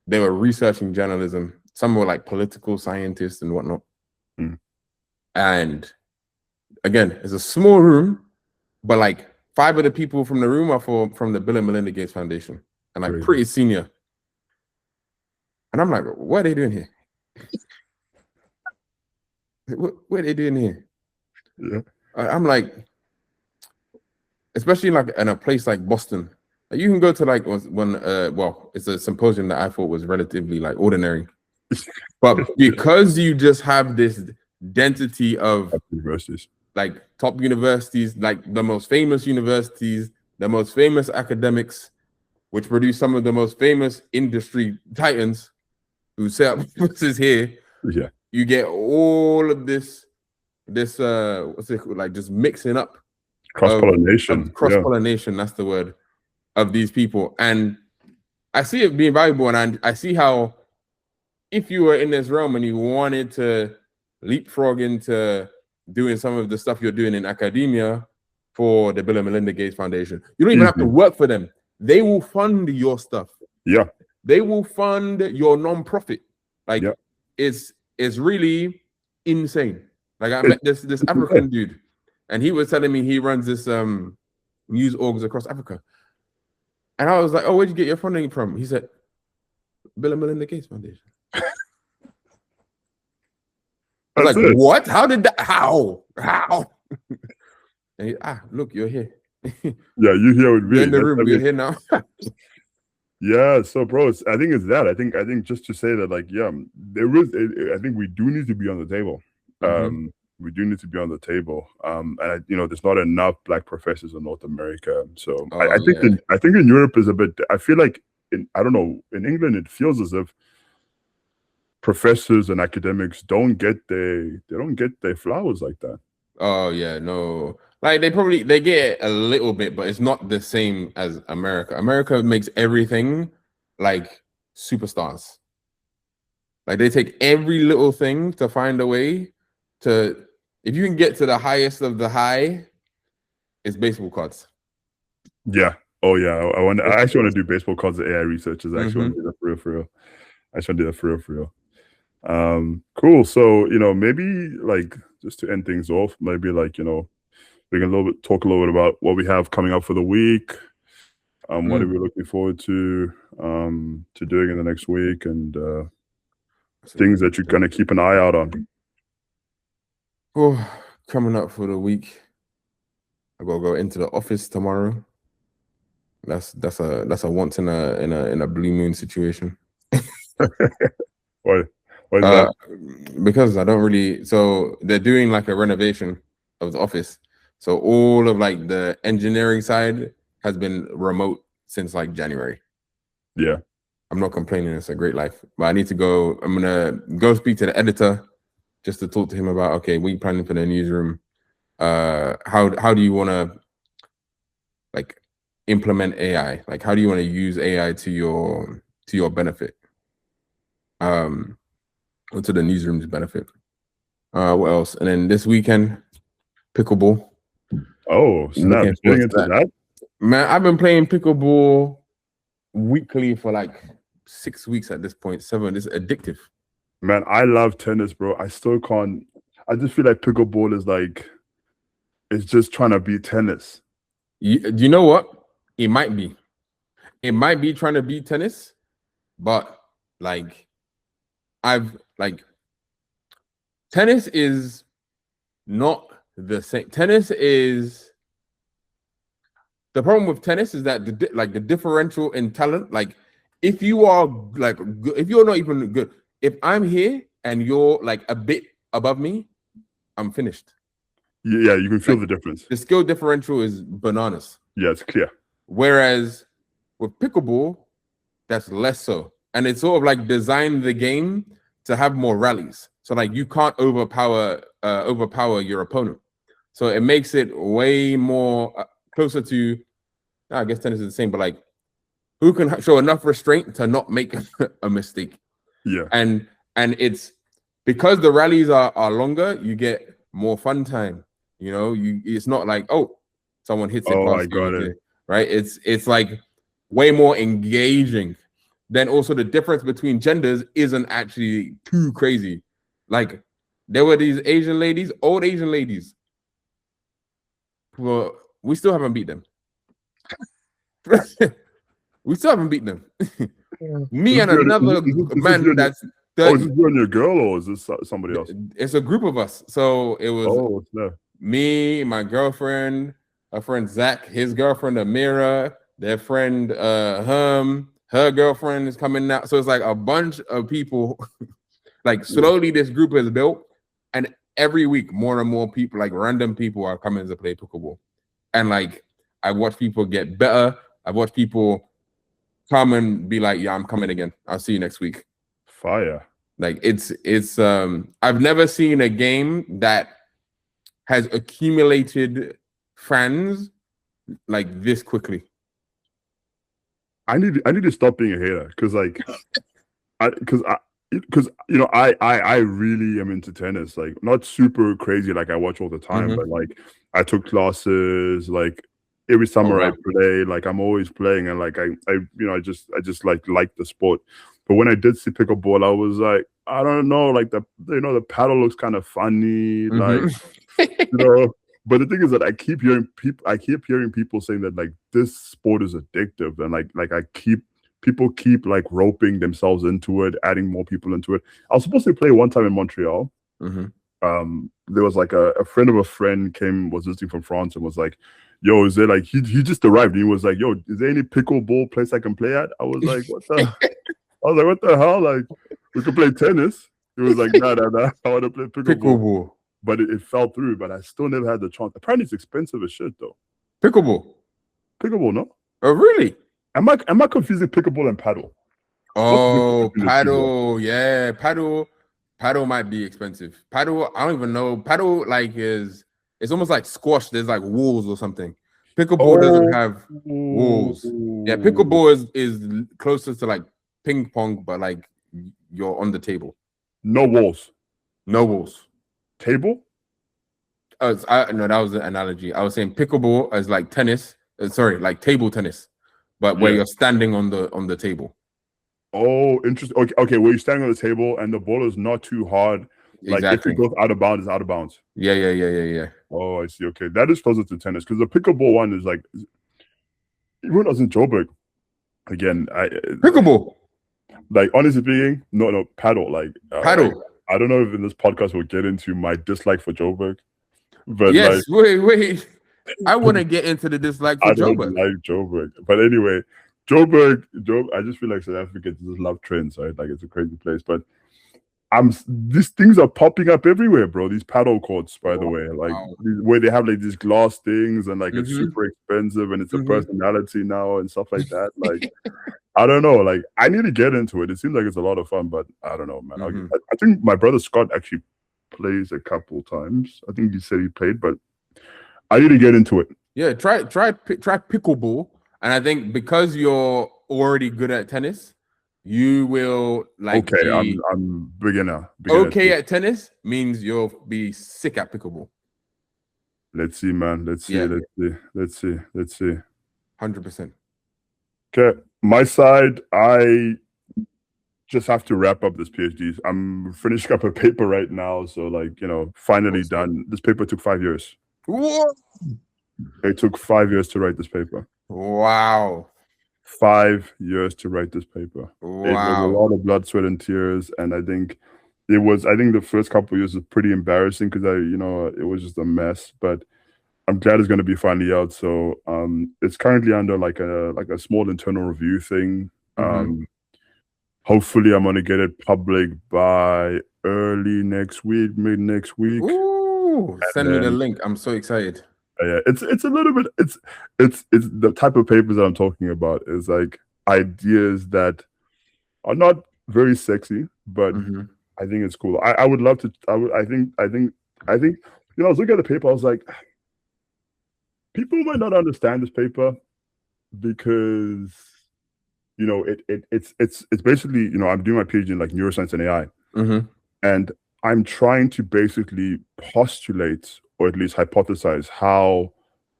were researching journalism. Some were like political scientists and whatnot. And again, it's a small room, but like 5 of the people from the room are from the Bill and Melinda Gates Foundation, and like pretty senior. And I'm like, what are they doing here? What are they doing here? Yeah. I'm like, especially like in a place like Boston, like you can go to like it's a symposium that I thought was relatively like ordinary, but because you just have this density of universities, like top universities, like the most famous universities, the most famous academics, which produce some of the most famous industry titans who set up offices here. Yeah, you get all of this what's it called? Like just mixing up, cross-pollination. Cross-pollination, that's the word, of these people. And I see it being valuable, and I see how if you were in this realm and you wanted to leapfrog into doing some of the stuff you're doing in academia for the Bill and Melinda Gates Foundation, you don't even have to work for them. They will fund your stuff. Yeah. They will fund your non-profit. Like, it's really insane. Like, I met this African dude, and he was telling me he runs this news orgs across Africa. And I was like, oh, where'd you get your funding from? He said, Bill and Melinda Gates Foundation. I was like, what? How did that? How? And he, look, you're here. Yeah, you here with me. You're in the room. We're here now. Yeah, so bro, I think it's that. I think just to say that, like, yeah, there is. I think we do need to be on the table. We do need to be on the table. And there's not enough Black professors in North America. So I think in Europe is a bit. I feel like I don't know, in England it feels as if professors and academics don't get their flowers like that. Oh yeah, no. Like they get a little bit, but it's not the same as America. America makes everything like superstars. Like they take every little thing to find a way to. If you can get to the highest of the high, it's baseball cards. Yeah. Oh yeah. I actually want to do baseball cards. The AI researchers. I actually want to do that for real. I just want to do that for real. Cool. So maybe like just to end things off, maybe like we can talk a little bit about what we have coming up for the week. What are we looking forward to doing in the next week, and things that you're gonna keep an eye out on. Oh, coming up for the week, I gotta go into the office tomorrow. That's a once in a blue moon situation. Why is that? Because I don't really. So they're doing like a renovation of the office. So all of like the engineering side has been remote since like January. Yeah. I'm not complaining. It's a great life, but I need to go. I'm gonna go speak to the editor just to talk to him about, okay, we planning for the newsroom. How do you want to like implement AI? Like, how do you want to use AI to your benefit? Or to the newsroom's benefit. What else? And then this weekend, pickleball. Oh, snap! Getting into that. Man, I've been playing pickleball weekly for like 6 weeks at this point. 7. It's addictive. Man, I love tennis, bro. I still can't. I just feel like pickleball is like, it's just trying to beat tennis. Do you know what? It might be. It might be trying to beat tennis, but like, tennis is not the same. Tennis is. The problem with tennis is that the differential in talent, like if you are like good, if you're not even good, if I'm here and you're like a bit above me, I'm finished. Yeah, you can feel the difference. The skill differential is bananas. Yeah, it's clear. Whereas with pickleball, that's less so. And it's sort of like design the game to have more rallies. So like you can't overpower your opponent. So it makes it way more closer to, I guess tennis is the same, but like who can show enough restraint to not make a mistake. Yeah. And it's because the rallies are longer, you get more fun time. It's not like, oh, someone hits it past I got it. Right? It's like way more engaging. Then also the difference between genders isn't actually too crazy. Like there were these Asian ladies, old Asian ladies. Well, we still haven't beat them. We still haven't beaten them. Me and another man that's 30. Oh, is this you and your girl, or is this somebody else? It's a group of us. So it was me, my girlfriend, a friend Zach, his girlfriend Amira, their friend her girlfriend is coming out. So it's like a bunch of people. Like slowly this group is built, and every week more and more people, like random people, are coming to play pickleball. And like I watch people get better. I watch people come and be like, yeah, I'm coming again. I'll see you next week. Fire. Like it's I've never seen a game that has accumulated fans like this quickly. I need to stop being a hater because I really am into tennis. Like not super crazy like I watch all the time, but like I took classes like every summer. I play, like I'm always playing, and like I just like the sport. But when I did see pickleball, I was like, I don't know, like the paddle looks kind of funny, like But the thing is that I keep hearing people saying that like this sport is addictive, and people keep like roping themselves into it, adding more people into it. I was supposed to play one time in Montreal. There was like a friend of a friend was visiting from France and was like, yo, is there like he just arrived and he was like, yo, is there any pickleball place I can play at? I was like, what the hell? Like, we could play tennis. He was like, nah, I want to play pickleball. But it fell through, but I still never had the chance. Apparently it's expensive as shit though. Pickleball, no? Oh really? Am I confusing pickleball and paddle? Oh, paddle, yeah, paddle might be expensive. Paddle, I don't even know. Paddle like it's it's almost like squash. There's like walls or something. Pickleball doesn't Oh, have walls. Yeah, pickleball is closer to like ping pong, but like you're on the table. no walls. No walls. Table? No, that was the analogy. I was saying pickleball as like tennis. Sorry, like table tennis, but where you're standing on the table. Oh, interesting. Okay, where you're standing on the table and the ball is not too hard. Like Exactly. if it goes out of bounds, it's out of bounds. Yeah. Oh, I see. Okay, that is closer to tennis because the pickleball one is like even as in Joburg. Again, Pickleball. Like honestly speaking, no paddle. Like Paddle. I don't know if in this podcast we'll get into my dislike for Joburg, but yes, like, wait. I want to get into the dislike for I don't Joburg. like Joburg, but anyway, Joburg. I just feel like South Africans just love trends, right? Like it's a crazy place, but these things are popping up everywhere, bro. These paddle courts, by the way, like where they have like these glass things and like it's super expensive and it's a personality now and stuff like that. Like, I don't know. Like, I need to get into it. It seems like it's a lot of fun, but I don't know, man. I think my brother Scott actually plays a couple times. I think he said he played, but I need to get into it. Yeah, try pickleball, and I think because you're already good at tennis, you will like. Okay, I'm beginner. Okay at tennis means you'll be sick at pickleball. Let's see, man. Let's see. 100%. Okay, my side, I just have to wrap up this PhD. I'm finishing up a paper right now, so like finally done. This paper took 5 years. What? It took 5 years to write this paper. Wow. 5 years to write this paper. Wow. It was a lot of blood, sweat, and tears, and I think the first couple of years was pretty embarrassing because it was just a mess. But I'm glad it's going to be finally out. So it's currently under like a small internal review thing. Hopefully, I'm going to get it public by early next week, mid next week. Ooh, send me the link. I'm so excited. Yeah, it's a little bit. It's the type of papers that I'm talking about is like ideas that are not very sexy, but I think it's cool. I would love to. I think. I was looking at the paper. I was like, people might not understand this paper because it's basically I'm doing my PhD in like neuroscience and AI, and I'm trying to basically postulate or at least hypothesize how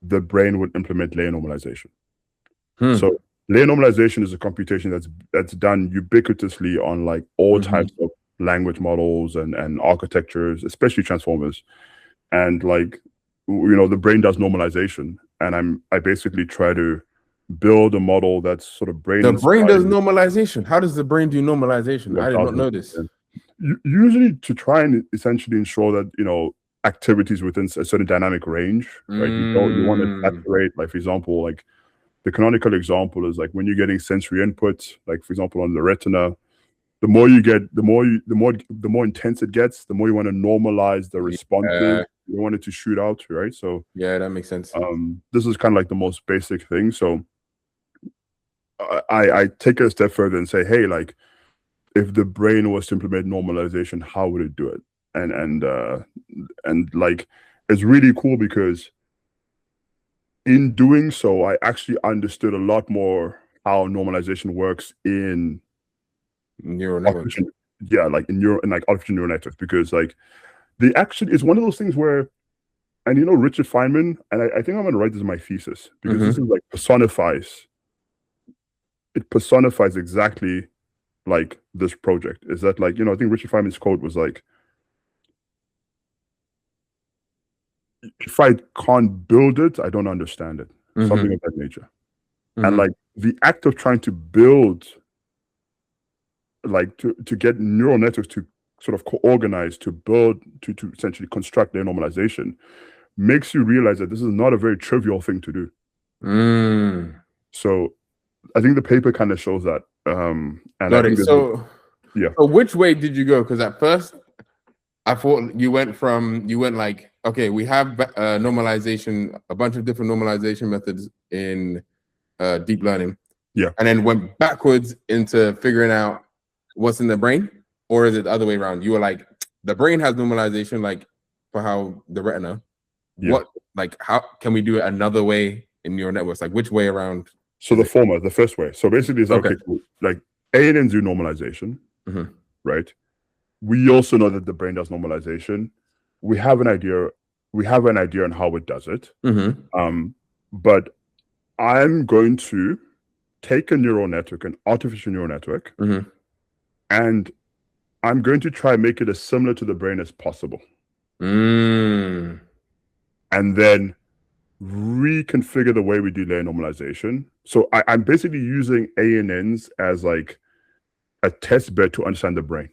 the brain would implement layer normalization. So layer normalization is a computation that's done ubiquitously on like all types of language models and architectures, especially transformers. And like the brain does normalization, and I basically try to build a model that's sort of brain. The brain does normalization. How does the brain do normalization? I did not know this. Usually to try and essentially ensure that activities within a certain dynamic range, right? You want to saturate, like for example, like the canonical example is like when you're getting sensory input, like for example on the retina, the more you get, the more intense it gets, the more you want to normalize the responses. You don't want it to shoot out, right? So yeah, that makes sense. This is kind of like the most basic thing. So I take it a step further and say, hey, like if the brain was to implement normalization, how would it do it? And like it's really cool because in doing so, I actually understood a lot more how normalization works in neural networks. Like in artificial neural networks, because like it's one of those things where, and Richard Feynman, and I think I'm going to write this in my thesis because this is like personifies exactly like this project. Is that like, I think Richard Feynman's quote was like, if I can't build it, I don't understand it. Something of that nature. And like the act of trying to build, like to get neural networks to sort of co-organize, to build, to essentially construct their normalization, makes you realize that this is not a very trivial thing to do. So I think the paper kind of shows that. And got it. So yeah. So which way did you go? Because at first I thought you went like, okay, we have normalization, a bunch of different normalization methods in deep learning. Yeah. And then went backwards into figuring out what's in the brain, or is it the other way around? You were like, the brain has normalization, like for how the retina, what, like, how can we do it another way in neural networks? Like, which way around? So the former, the first way. So basically, it's okay, cool. Like ANNs do normalization, right? We also know that the brain does normalization. We have an idea. We have an idea on how it does it. But I'm going to take a neural network, an artificial neural network, and I'm going to try and make it as similar to the brain as possible. And then reconfigure the way we do layer normalization. So I'm basically using ANNs as like a test bed to understand the brain,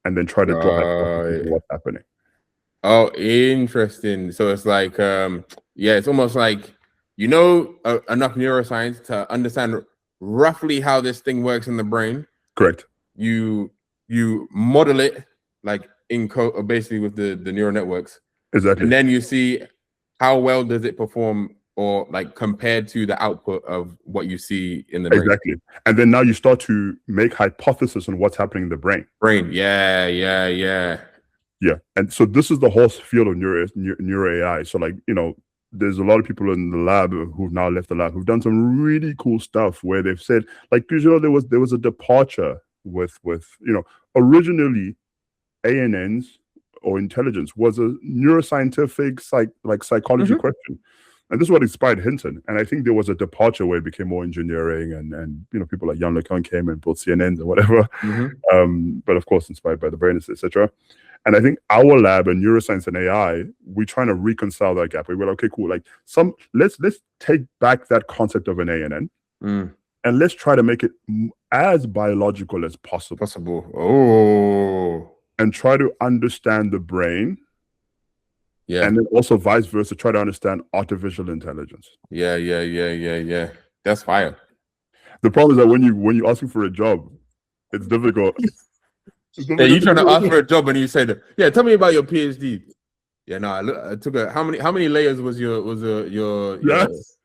and then try to draw what's happening. Oh, interesting. So it's like, yeah, it's almost like, you know, enough neuroscience to understand roughly how this thing works in the brain. Correct. You model it like in code, basically with the neural networks. Exactly. And then you see how well does it perform, or like compared to the output of what you see in the brain. Exactly. And then now you start to make hypotheses on what's happening in the brain. Yeah. And so this is the whole field of neuro-AI. So like, you know, there's a lot of people in the lab who've now left the lab who've done some really cool stuff where they've said, like, you know, there was a departure with you know, originally ANNs or intelligence was a neuroscientific psychology question. And this is what inspired Hinton. And I think there was a departure where it became more engineering, and you know, people like LeCun came and built CNNs or whatever. But of course, inspired by the brain, etc. And I think our lab and neuroscience and AI, we're trying to reconcile that gap. We were like, okay, cool. Like let's take back that concept of an ANN and let's try to make it as biological as possible. And try to understand the brain. And then also vice versa, try to understand artificial intelligence. Yeah. That's fire. The problem is that when you're asking for a job, it's difficult. Yeah, you trying to ask for a job and you say that, yeah, tell me about your PhD. Yeah, no, I took how many layers was your Yes.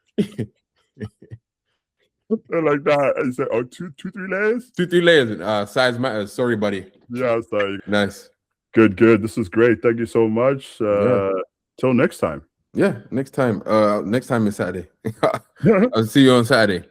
Like that. And you say, oh, 3 layers? 3 layers. Size matters. Sorry, buddy. Yeah, sorry. Nice. Good. This is great. Thank you so much. Till next time. Yeah, next time. Next time is Saturday. I'll see you on Saturday.